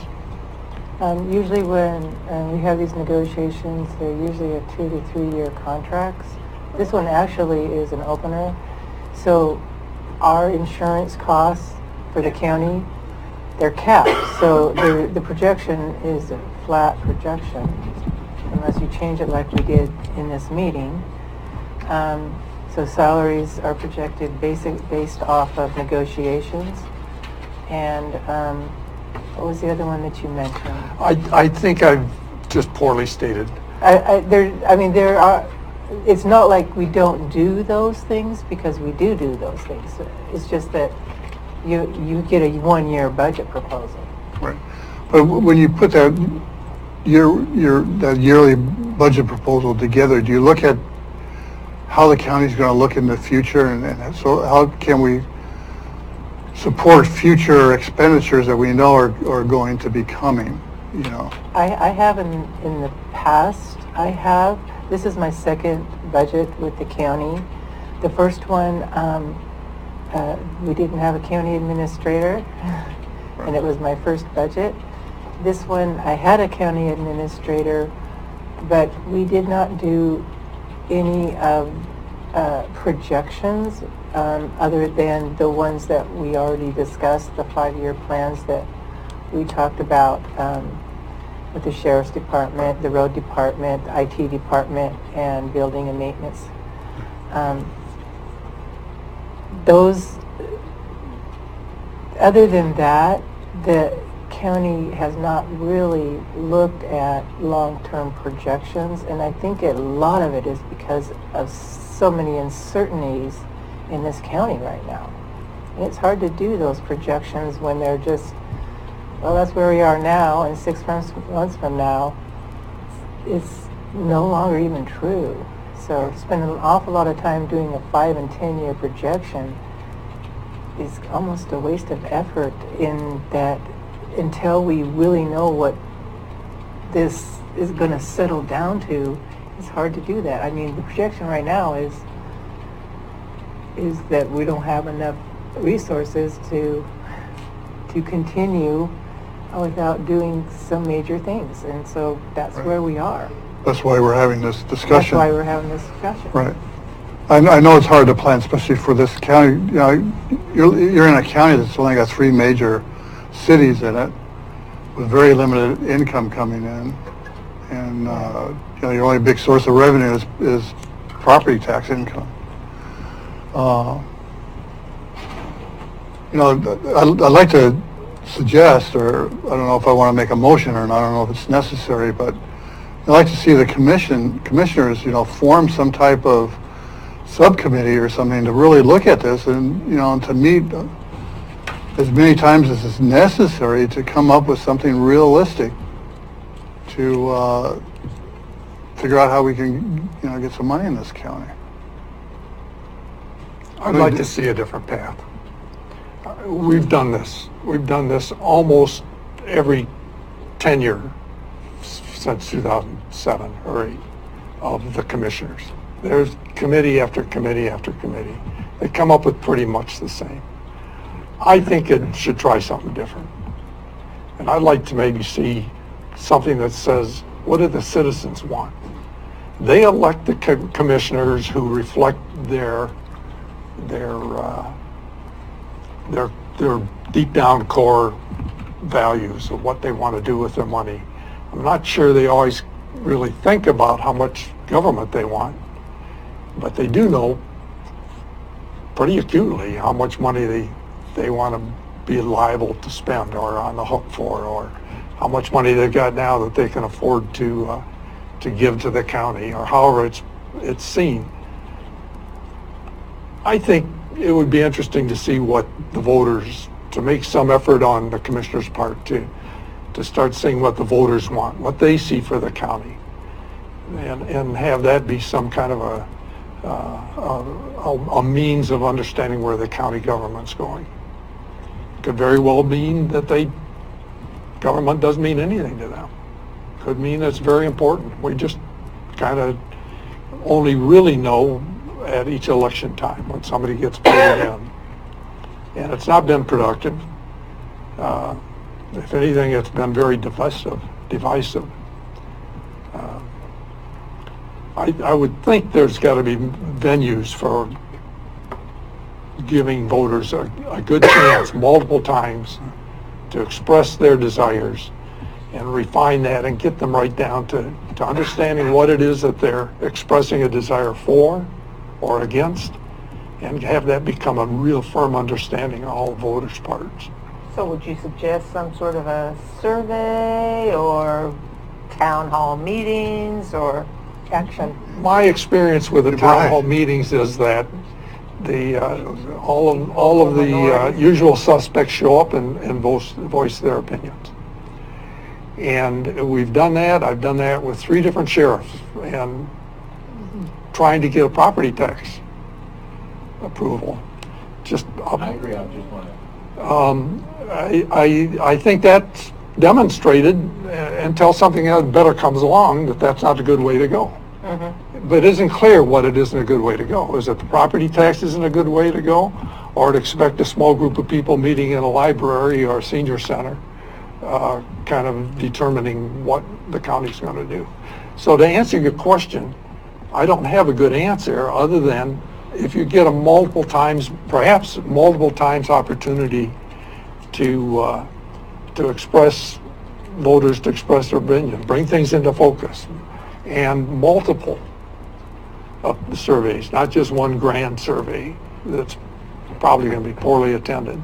Usually when we have these negotiations, they're usually a 2 to 3 year contracts. This one actually is an opener. So our insurance costs for the county, they're capped. So the projection is a flat projection, unless you change it like we did in this meeting. So salaries are projected based off of negotiations. And what was the other one that you mentioned? I think I've just poorly stated. There are. It's not like we don't do those things, because we do those things. It's just that you get a 1 year budget proposal. Right. But when you put that that yearly budget proposal together, do you look at how the county's going to look in the future, and so how can we support future expenditures that we know are going to be coming, you know? I have in the past, this is my second budget with the county. The first one, we didn't have a county administrator, and it was my first budget. This one, I had a county administrator, but we did not do any projections other than the ones that we already discussed, the 5-year plans that we talked about with the Sheriff's Department, the Road Department, IT Department, and Building and Maintenance. Those, other than that, the county has not really looked at long-term projections, and I think a lot of it is because of so many uncertainties in this county right now. And it's hard to do those projections when they're just, well, that's where we are now, and 6 months from now, it's no longer even true. So spend an awful lot of time doing a 5 and 10 year projection is almost a waste of effort, in that until we really know what this is going to settle down to, it's hard to do that. I mean, the projection right now is that we don't have enough resources to continue without doing some major things, and so that's where we are. That's why we're having this discussion. That's why we're having this discussion. Right. I know it's hard to plan, especially for this county. You know, you're in a county that's only got 3 major cities in it, with very limited income coming in, and you know, your only big source of revenue is property tax income. You know, I'd like to suggest, or I don't know if I want to make a motion or not, I don't know if it's necessary, but I'd like to see the commissioners, you know, form some type of subcommittee or something to really look at this, and, you know, to meet as many times as is necessary to come up with something realistic to figure out how we can, you know, get some money in this county. I'd like to see a different path. We've done this. We've done this almost every tenure since 2007 or 8 of the commissioners. There's committee after committee after committee. They come up with pretty much the same. I think it should try something different. And I'd like to maybe see something that says, what do the citizens want? They elect the commissioners who reflect their deep down core values of what they want to do with their money. I'm not sure they always really think about how much government they want, but they do know pretty acutely how much money they want to be liable to spend or on the hook for, or how much money they've got now that they can afford to give to the county, or however it's seen. I think it would be interesting to see what the voters, to make some effort on the commissioner's part to start seeing what the voters want, what they see for the county, and have that be some kind of a means of understanding where the county government's going. Could very well mean that government doesn't mean anything to them. Could mean it's very important. We just kind of only really know at each election time when somebody gets voted in. And it's not been productive. If anything, it's been very divisive. I would think there's got to be venues for giving voters a good chance multiple times to express their desires and refine that and get them right down to understanding what it is that they're expressing a desire for or against, and have that become a real firm understanding on all voters' parts. So would you suggest some sort of a survey or town hall meetings or action? My experience with the town hall meetings is that all of the usual suspects show up and voice their opinions. And we've done that. I've done that with 3 different sheriffs, and trying to get a property tax approval. I agree. I just want to. I think that's demonstrated until something better comes along that's not a good way to go. Mm-hmm. But it isn't clear what it isn't a good way to go. Is it the property tax isn't a good way to go, or to expect a small group of people meeting in a library or a senior center, kind of determining what the county's going to do? So to answer your question, I don't have a good answer other than if you get perhaps multiple times opportunity to express voters to express their opinion, bring things into focus, and multiple of the surveys, not just one grand survey that's probably going to be poorly attended.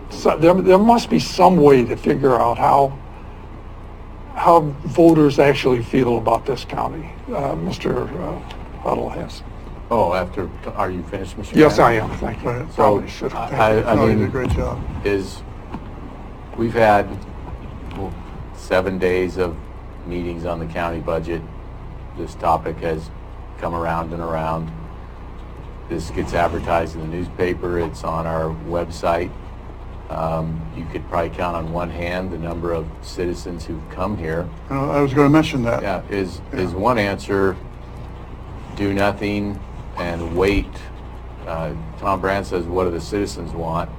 So there must be some way to figure out how voters actually feel about this county. Mr. Huddle has. Oh, are you finished, Mr. Yes, Mayor? I am. Thank you. So, You did a great job. We've had 7 days of meetings on the county budget. This topic has come around and around. This gets advertised in the newspaper. It's on our website. You could probably count on one hand the number of citizens who've come here. I was going to mention that. Yeah, is one answer do nothing and wait? Tom Brandt says, what do the citizens want?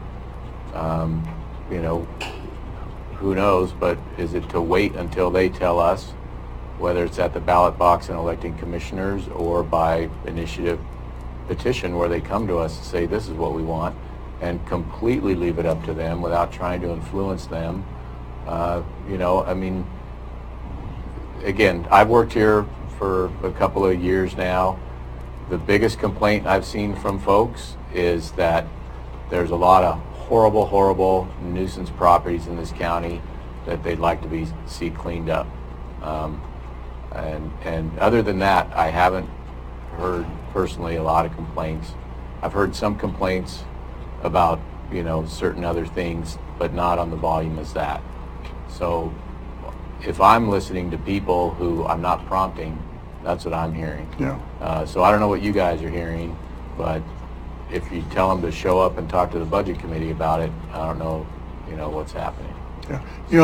Who knows, but is it to wait until they tell us, whether it's at the ballot box and electing commissioners or by initiative petition where they come to us and say this is what we want, and completely leave it up to them without trying to influence them? Again, I've worked here for a couple of years now. The biggest complaint I've seen from folks is that there's a lot of horrible nuisance properties in this county that they'd like to see cleaned up. And other than that, I haven't heard personally a lot of complaints. I've heard some complaints about certain other things, but not on the volume as that. So if I'm listening to people who I'm not prompting, that's what I'm hearing. Yeah. So I don't know what you guys are hearing, but if you tell them to show up and talk to the budget committee about it, I don't know, what's happening. Yeah.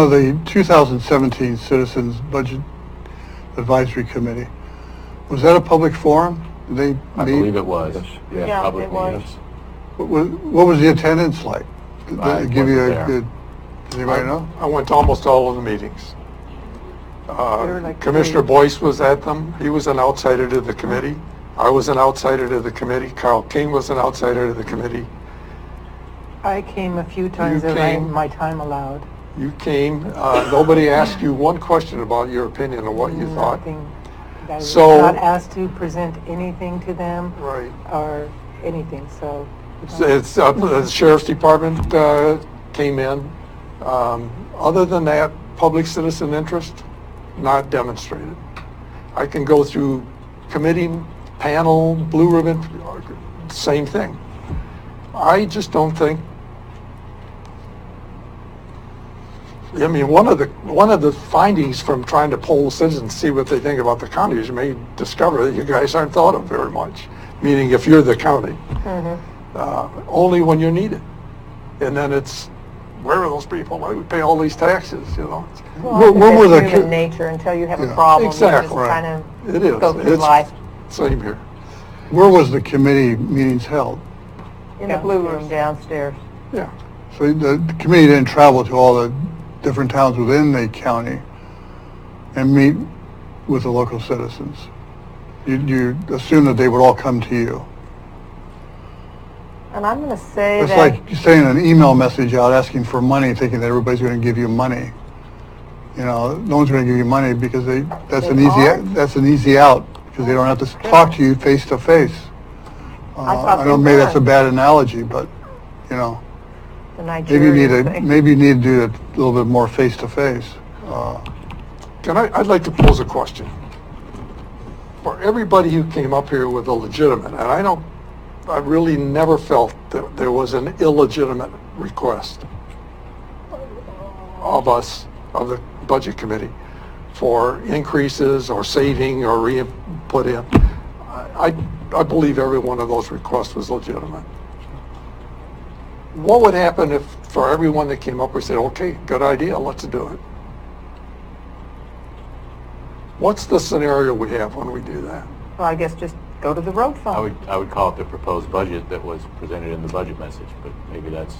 The 2017 Citizens Budget Advisory Committee, was that a public forum? Did they meet? I believe it was. Yeah, public it was. meetings. What was the attendance like? Did I they give you wasn't a there. good, does anybody know? I went to almost all of the meetings. were like Commissioner 3. Boyce was at them. He was an outsider to the committee. I was an outsider to the committee. Carl King was an outsider to the committee. I came a few times You as came. my time allowed. You came. Nobody asked you one question about your opinion of what you thought. Nothing. I was So- not asked to present anything to them Right. or anything, so. It's the Sheriff's Department came in. Other than that, public citizen interest, not demonstrated. I can go through committee, panel, blue ribbon, same thing. I just don't think I mean, one of the findings from trying to poll citizens, see what they think about the county, is you may discover that you guys aren't thought of very much. Meaning, if you're the county, only when you're needed, and then it's, where are those people? Why do we pay all these taxes? You know. Well, when were the human nature until you have a problem? Exactly. You just kind of it is. go through It's life. Same here. Where was the committee meetings held? In the blue room downstairs. Yeah. So the committee didn't travel to all the different towns within the county and meet with the local citizens. You assume that they would all come to you. And I'm going to say It's that... like sending an email message out asking for money, thinking that everybody's going to give you money. You know, no one's going to give you money because that's an easy out, because they don't have to talk to you face to face. I know maybe that's a bad analogy, but you know, maybe you need to do it a little bit more face to face. I'd like to pose a question. For everybody who came up here with a legitimate, and I really never felt that there was an illegitimate request of us, of the budget committee, for increases or saving or put in. I believe every one of those requests was legitimate. What would happen if, for everyone that came up, we said, okay, good idea, let's do it? What's the scenario we have when we do that? Well, I guess just go to the road fund. I would call it the proposed budget that was presented in the budget message, but maybe that's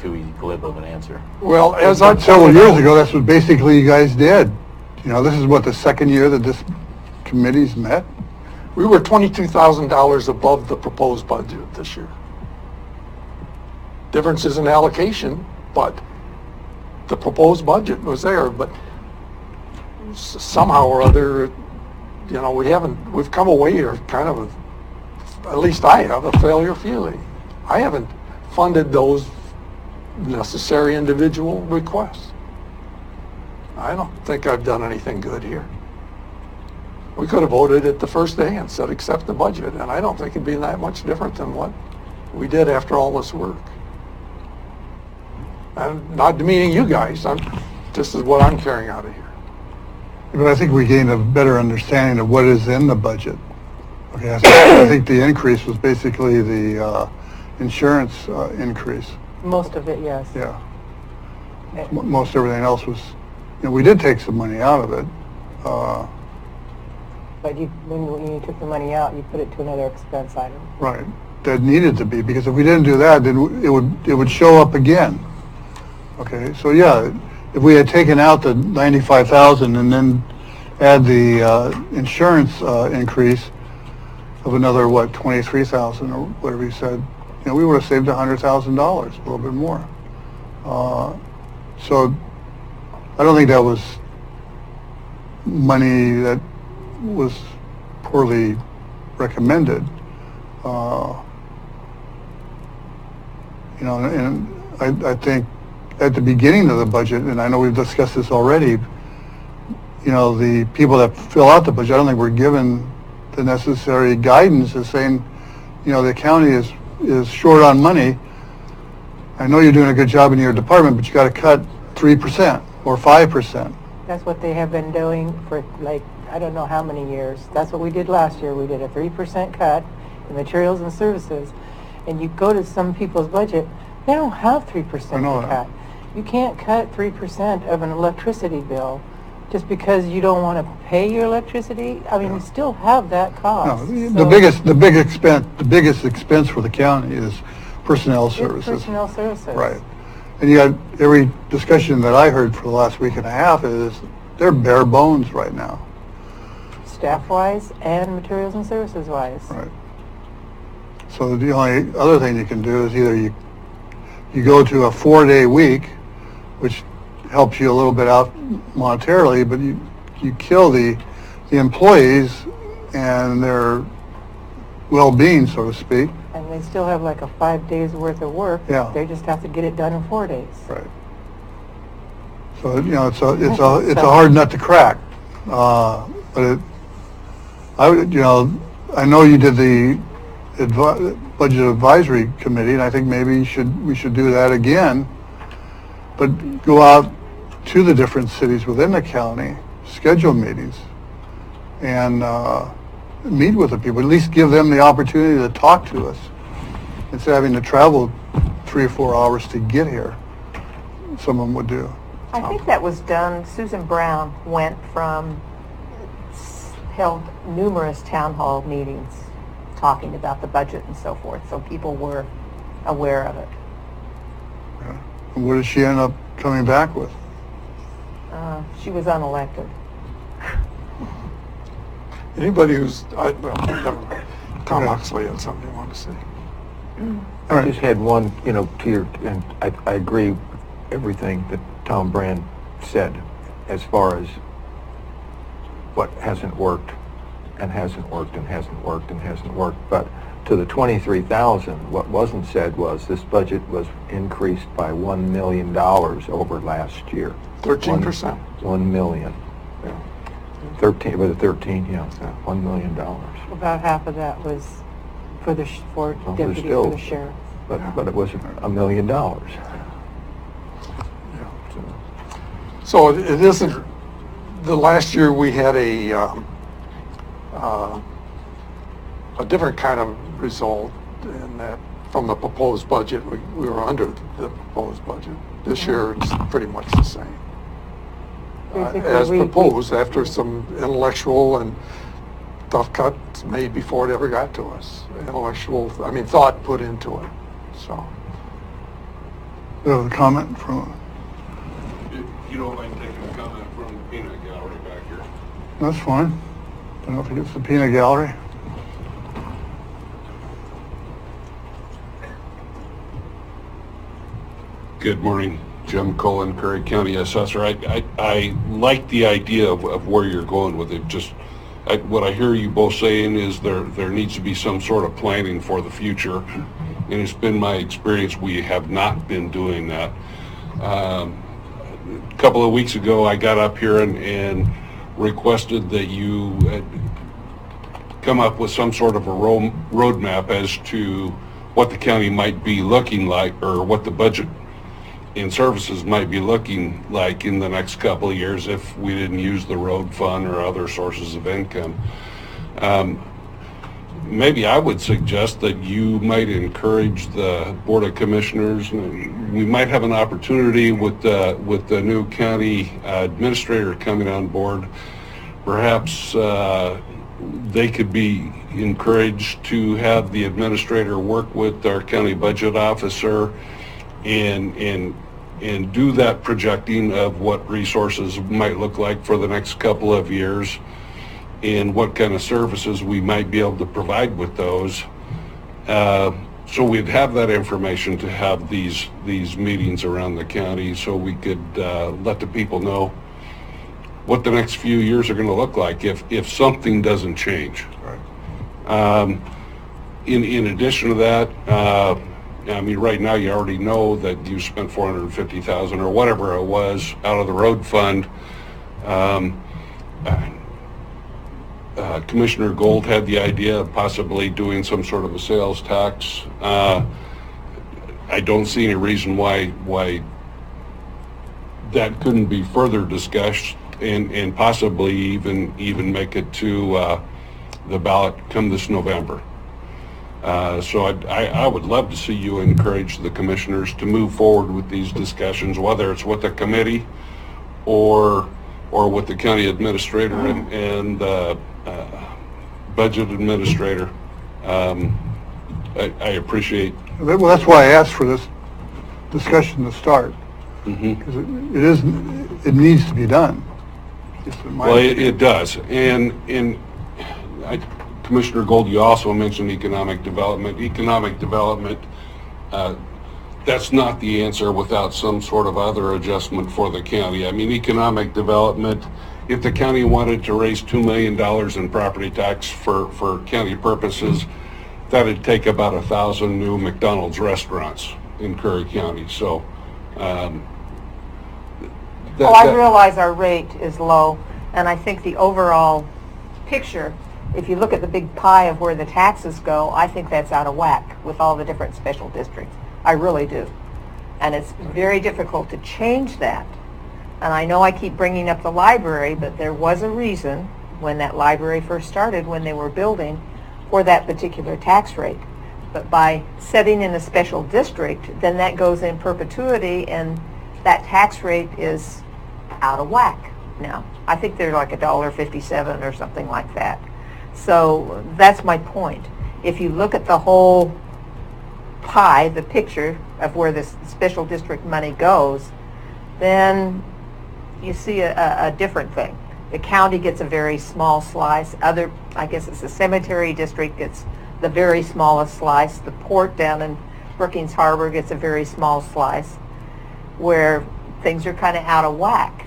too easy, glib of an answer. Well, as I several years ago, that's what basically you guys did. You know, this is what, the second year that this committee's met? We were $22,000 above the proposed budget this year. Difference is in allocation, but the proposed budget was there, but somehow or other, you know, we've come away here kind of, at least I have, a failure feeling. I haven't funded those necessary individual requests. I don't think I've done anything good here. We could have voted it the first day and said accept the budget, and I don't think it'd be that much different than what we did after all this work. And not demeaning you guys, this is what I'm carrying out of here. But I think we gained a better understanding of what is in the budget. Okay, I think the increase was basically the insurance increase. Most of it, yes. Yeah. Most everything else was, you know, we did take some money out of it. But when you took the money out, you put it to another expense item. Right. That needed to be, because if we didn't do that, then it would show up again. Okay, so yeah, if we had taken out the $95,000 and then add the insurance increase of another, what, $23,000 or whatever you said, you know, we would have saved $100,000, a little bit more. So I don't think that was money that was poorly recommended. You know, and I think at the beginning of the budget, and I know we've discussed this already, you know, the people that fill out the budget, I don't think we're given the necessary guidance as saying, you know, the county is short on money. I know you're doing a good job in your department, but you got to cut 3% or 5%. That's what they have been doing for, like, I don't know how many years. That's what we did last year. We did a 3% cut in materials and services. And you go to some people's budget, they don't have 3% to cut. You can't cut 3% of an electricity bill just because you don't want to pay your electricity. I mean, you still have that cost. No, the biggest expense for the county is personnel services. Personnel services. Right. And you got every discussion that I heard for the last week and a half is they're bare bones right now. Staff-wise and materials and services-wise. Right. So the only other thing you can do is either you go to a 4-day week, which helps you a little bit out monetarily, but you kill the employees and their well-being, so to speak. And they still have like a 5 days worth of work. Yeah. They just have to get it done in 4 days. Right. So, you know, it's a hard nut to crack. But I know you did the budget advisory committee, and I think maybe we should do that again. But go out to the different cities within the county, schedule meetings, and meet with the people, at least give them the opportunity to talk to us, instead of having to travel 3 or 4 hours to get here. Some of them would do. I think that was done. Susan Brown went held numerous town hall meetings talking about the budget and so forth, so people were aware of it. Yeah. And what did she end up coming back with? She was unelected. Anybody who's, well, never mind. Tom Oxley had something he wanted to say. I just had one, to your, and I agree with everything that Tom Brand said as far as what hasn't worked and hasn't worked and hasn't worked and hasn't worked. But to the 23,000, what wasn't said was this budget was increased by $1 million over last year. 13%. 1 million. Yeah. 13, with a 13, yeah, $1 million. About half of that was for the Well, deputy still- for the sheriff. But it was $1 million. So it isn't, the last year we had a different kind of result in that from the proposed budget, we were under the proposed budget. This year it's pretty much the same. As proposed, after some intellectual and tough cuts made before it ever got to us. Thought put into it, so. A comment from, If you don't mind taking a comment from the peanut gallery back here. that's fine. Don't know if it's the peanut gallery. Good morning, Jim Cullen, Curry County Assessor. I like the idea of where you're going with it. What I hear you both saying is there needs to be some sort of planning for the future, and it's been my experience we have not been doing that. A couple of weeks ago, I got up here and requested that you come up with some sort of a roadmap as to what the county might be looking like, or what the budget and services might be looking like in the next couple of years if we didn't use the road fund or other sources of income. Maybe I would suggest that you might encourage the Board of Commissioners. We might have an opportunity with the new county administrator coming on board. Perhaps they could be encouraged to have the administrator work with our county budget officer and do that projecting of what resources might look like for the next couple of years and what kind of services we might be able to provide with those. So we'd have that information to have these meetings around the county, so we could let the people know what the next few years are going to look like if something doesn't change. Right. In addition to that, right now you already know that you spent $450,000 or whatever it was out of the road fund. Commissioner Gold had the idea of possibly doing some sort of a sales tax. I don't see any reason why that couldn't be further discussed and possibly even make it to the ballot come this November. So I would love to see you encourage the commissioners to move forward with these discussions, whether it's with the committee or with the county administrator and budget administrator. I appreciate. Well, that's why I asked for this discussion to start, because it needs to be done. Well, it does, and Commissioner Gold, you also mentioned economic development. Economic development, that's not the answer without some sort of other adjustment for the county. Economic development, if the county wanted to raise $2 million in property tax for county purposes, that'd take about 1,000 new McDonald's restaurants in Curry County. So, I realize our rate is low, and I think the overall picture, if you look at the big pie of where the taxes go, I think that's out of whack with all the different special districts. I really do. And it's very difficult to change that And I know I keep bringing up the library, but there was a reason when that library first started, when they were building, for that particular tax rate. But by setting in a special district, then that goes in perpetuity, and that tax rate is out of whack now. I think they're like $1.57 or something like that. So that's my point. If you look at the whole pie, the picture of where this special district money goes, then you see a different thing. The county gets a very small slice. I guess it's the cemetery district gets the very smallest slice. The port down in Brookings Harbor gets a very small slice, where things are kind of out of whack.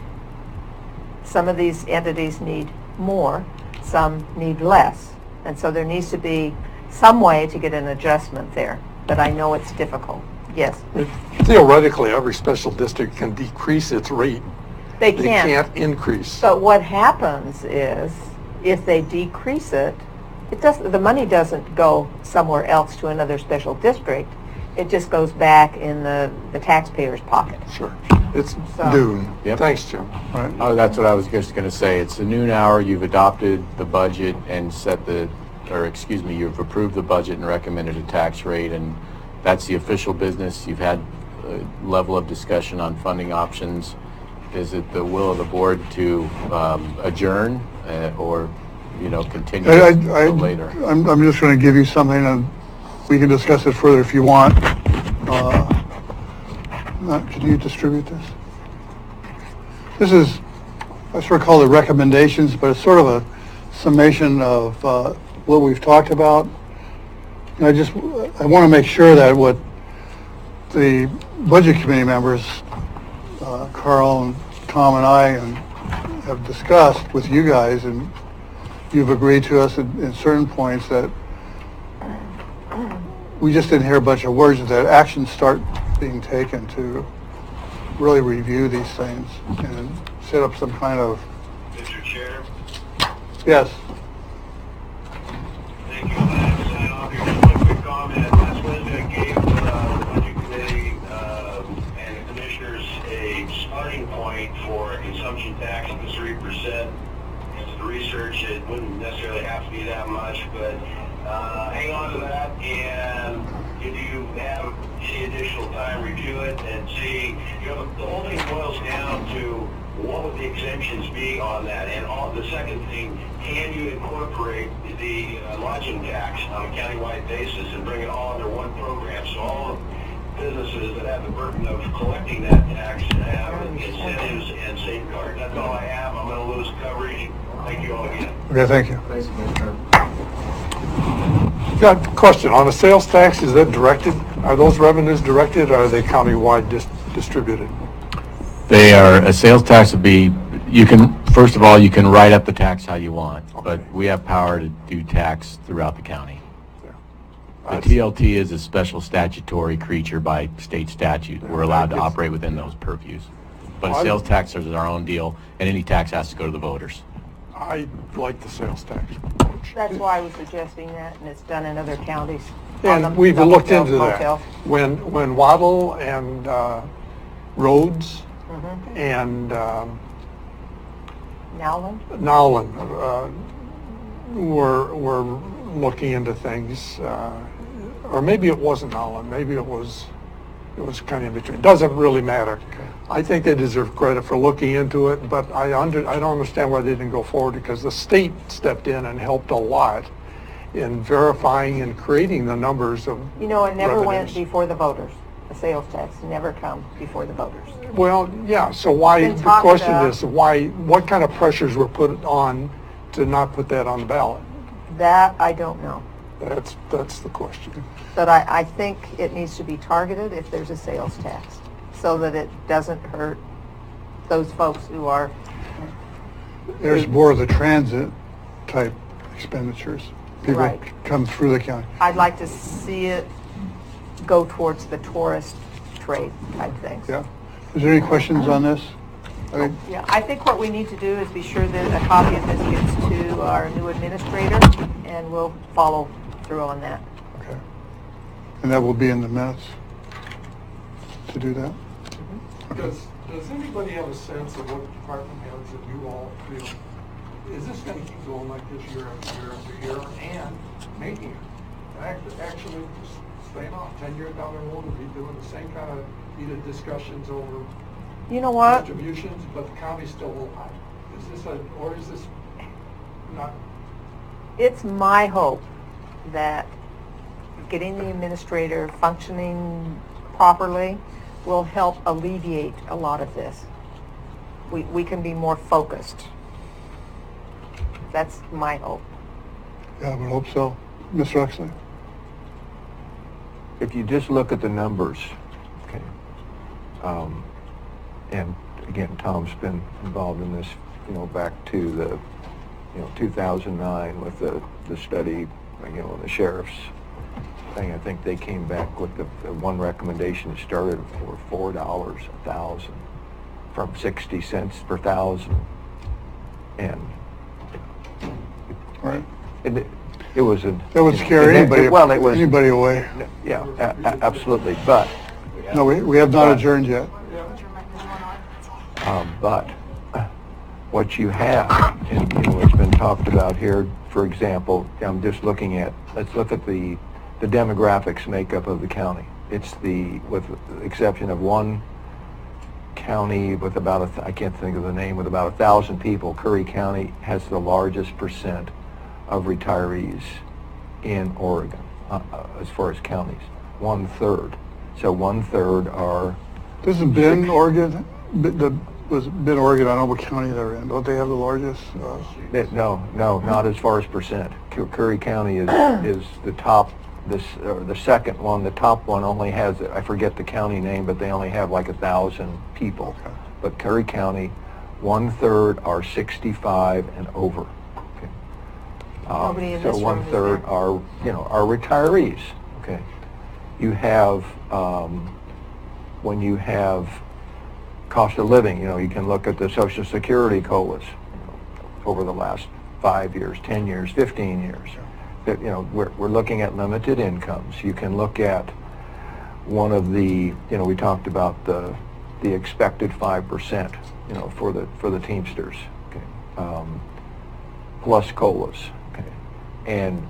Some of these entities need more, some need less. And so there needs to be some way to get an adjustment there. But I know it's difficult. Yes? Theoretically, every special district can decrease its rate. They They can. can't increase. But what happens is, if they decrease it, the money doesn't go somewhere else to another special district. It just goes back in the taxpayer's pocket. Sure. It's So- noon. Yep. Thanks, Jim. Right. Oh, that's what I was just going to say. It's the noon hour. You've adopted the budget and you've approved the budget and recommended a tax rate, and that's the official business. You've had a level of discussion on funding options. Is it the will of the board to adjourn or, continue until later? I'm just going to give you something, and we can discuss it further if you want. Can you distribute this? This is, I sort of call it recommendations, but it's sort of a summation of what we've talked about. And I want to make sure that what the budget committee members, Carl and Tom and I, have discussed with you guys, and you've agreed to us in certain points, that we just didn't hear a bunch of words, that actions start being taken to really review these things and set up some kind of... Mr. Chair, Yes. thank you. I'll sign off here. Just one quick comment. Last Wednesday, I gave the Budget Committee and the Commissioners a starting point for a consumption tax of 3%. As the research, it wouldn't necessarily have to be that much, but hang on to that, and if you have any additional time, review it and see. The whole thing boils down to what would the exemptions be on that, and the second thing, can you incorporate the lodging tax on a countywide basis and bring it all under one program, so all of businesses that have the burden of collecting that tax have incentives and safeguards. That's all I have. I'm going to lose coverage. Thank you all again. Okay, thank you. Got a question. On a sales tax, is that directed? Are those revenues directed, or are they countywide distributed? They are, a sales tax would be, first of all, you can write up the tax how you want, but we have power to do tax throughout the county. The TLT is a special statutory creature by state statute. We're allowed to operate within those purviews. But a sales tax is our own deal, and any tax has to go to the voters. I like the sales tax. That's why I was suggesting that, and it's done in other counties. And we've looked into that. When Waddle and Rhodes and Nowlin were looking into things, or maybe it wasn't Nowlin, maybe it was kind of in between. Doesn't really matter. I think they deserve credit for looking into it, but I don't understand why they didn't go forward, because the state stepped in and helped a lot in verifying and creating the numbers of it never went revenues. before the voters. The sales tax never come before the voters. Well, yeah, so why, the question is, what kind of pressures were put on to not put that on the ballot? That I don't know. That's the question. But I think it needs to be targeted if there's a sales tax, so that it doesn't hurt those folks who are... There's more of the transit type expenditures. People come through the county. I'd like to see it go towards the tourist trade type things. Yeah. Is there any questions on this? Yeah, I think what we need to do is be sure that a copy of this gets to our new administrator, and we'll follow through on that. Okay. And that will be in the minutes to do that? Does Does anybody have a sense of what department heads that you all feel, is this going to keep going like this year after year after year, and making it? Actually, just staying on, 10 years down the road, we'll be doing the same kind of heated discussions over You know what? distributions, but the county's still alive. Is this or is this not? It's my hope that getting the administrator functioning properly will help alleviate a lot of this. We can be more focused. That's my hope. Yeah, I would hope so. Mr. Uxley? If you just look at the numbers, okay, and again, Tom's been involved in this, back to the, 2009 with the study, the sheriff's thing. I think they came back with the one recommendation that started for $4 a thousand, from 60 cents per thousand, and Right. it was a. That would scare anybody away. Yeah, absolutely, but. No, we have not adjourned yet. But what you have, and what's been talked about here, for example, I'm just looking at, let's look at the demographics makeup of the county. It's with the exception of one county with about, I can't think of the name, with about 1,000 people, Curry County has the largest percent of retirees in Oregon, as far as counties, 1/3. So 1/3 are. Doesn't Bend, Oregon, was Bend, Oregon, I don't know what county they're in. Don't they have the largest? No, not as far as percent. Curry County is the top, the second one. The top one only has, I forget the county name, but they only have like 1,000 people. Okay. But Curry County, 1/3 are 65 and over. Okay. Nobody in So this room is 1/3 there. are retirees. Okay. You have, when you have cost of living, you can look at the Social Security COLAs, over the last 5 years, 10 years, 15 years. That, we're looking at limited incomes. You can look at one of the, we talked about the expected 5%, for the Teamsters, okay, plus COLAs, okay, and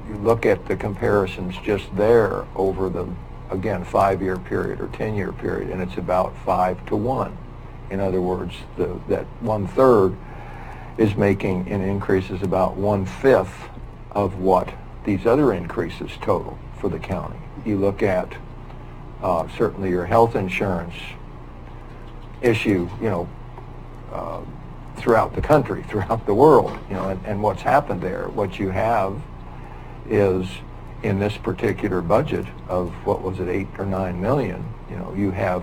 you look at the comparisons just there over the, again, 5-year period or 10-year period, and it's about 5 to 1. In other words, that 1/3 is making in increases about 1/5 of what these other increases total for the county. You look at certainly your health insurance issue, throughout the country, throughout the world, and what's happened there. What you have is, in this particular budget of, what was it, 8 or 9 million, you have,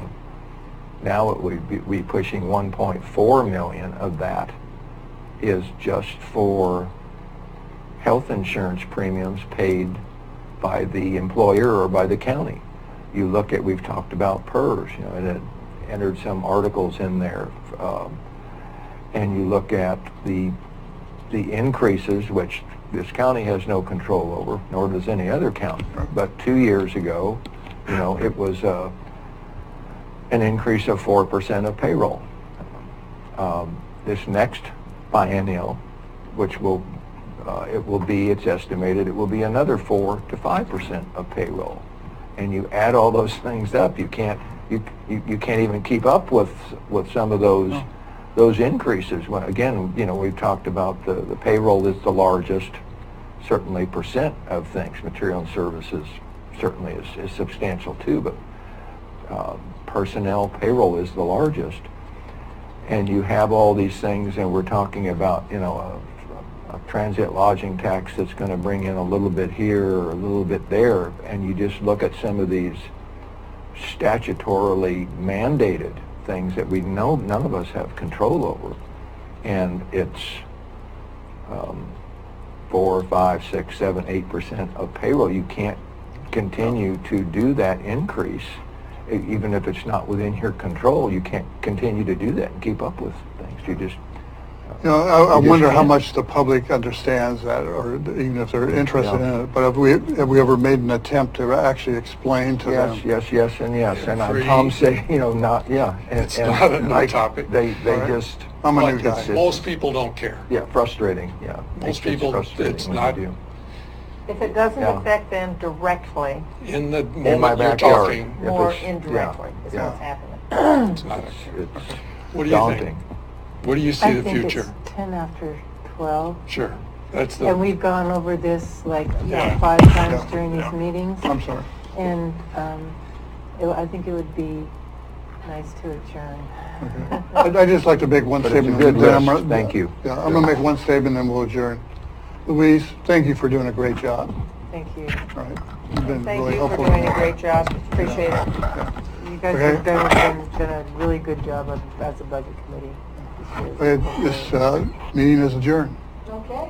now it would be pushing 1.4 million of that is just for health insurance premiums paid by the employer or by the county. You look at, we've talked about PERS, and it entered some articles in there, and you look at the increases, which this county has no control over, nor does any other county. But 2 years ago, it was an increase of 4% of payroll. This next biennial, which it's estimated it will be another 4 to 5% of payroll. And you add all those things up, you can't even keep up with some of those increases. When, again, we've talked about the payroll is the largest, certainly, percent of things. Material and services certainly is substantial too, but personnel payroll is the largest. And you have all these things, and we're talking about, a transit lodging tax that's going to bring in a little bit here or a little bit there, and you just look at some of these statutorily mandated things that we know none of us have control over, and it's 4, 5, 6, 7, 8% of payroll. You can't continue to do that increase, even if it's not within your control. You can't continue to do that and keep up with things. You know, I wonder how much the public understands that, or even if they're interested in it. But have we ever made an attempt to actually explain to them? Yes, and yes. And Tom said, you know, not, yeah. It's not a new like, topic. They Right. just, I'm a new But guy. most people don't care. yeah, frustrating, yeah. Most people, frustrating it's when you not do. If it doesn't Yeah. affect them directly, in the In my moment you're backyard. talking. If more it's- indirectly yeah, is yeah. what's happening. It's not. It's What do you daunting. think? What do you see I the think future? it's 10 after 12. Sure. That's the. And we've gone over this like Yeah. 5 times Yeah. during these meetings. I'm sorry. And I think it would be nice to adjourn. I'd just like to make one But it's a statement. good then I'm list. gonna- Thank you. Yeah, I'm going to make one statement, then we'll adjourn. Louise, thank you for doing a great job. Thank you. All right. You've been Thank really you for helpful. doing a great job. Appreciate it. You guys Okay. have done a really good job as a budget committee. Okay, this meeting is adjourned. Okay.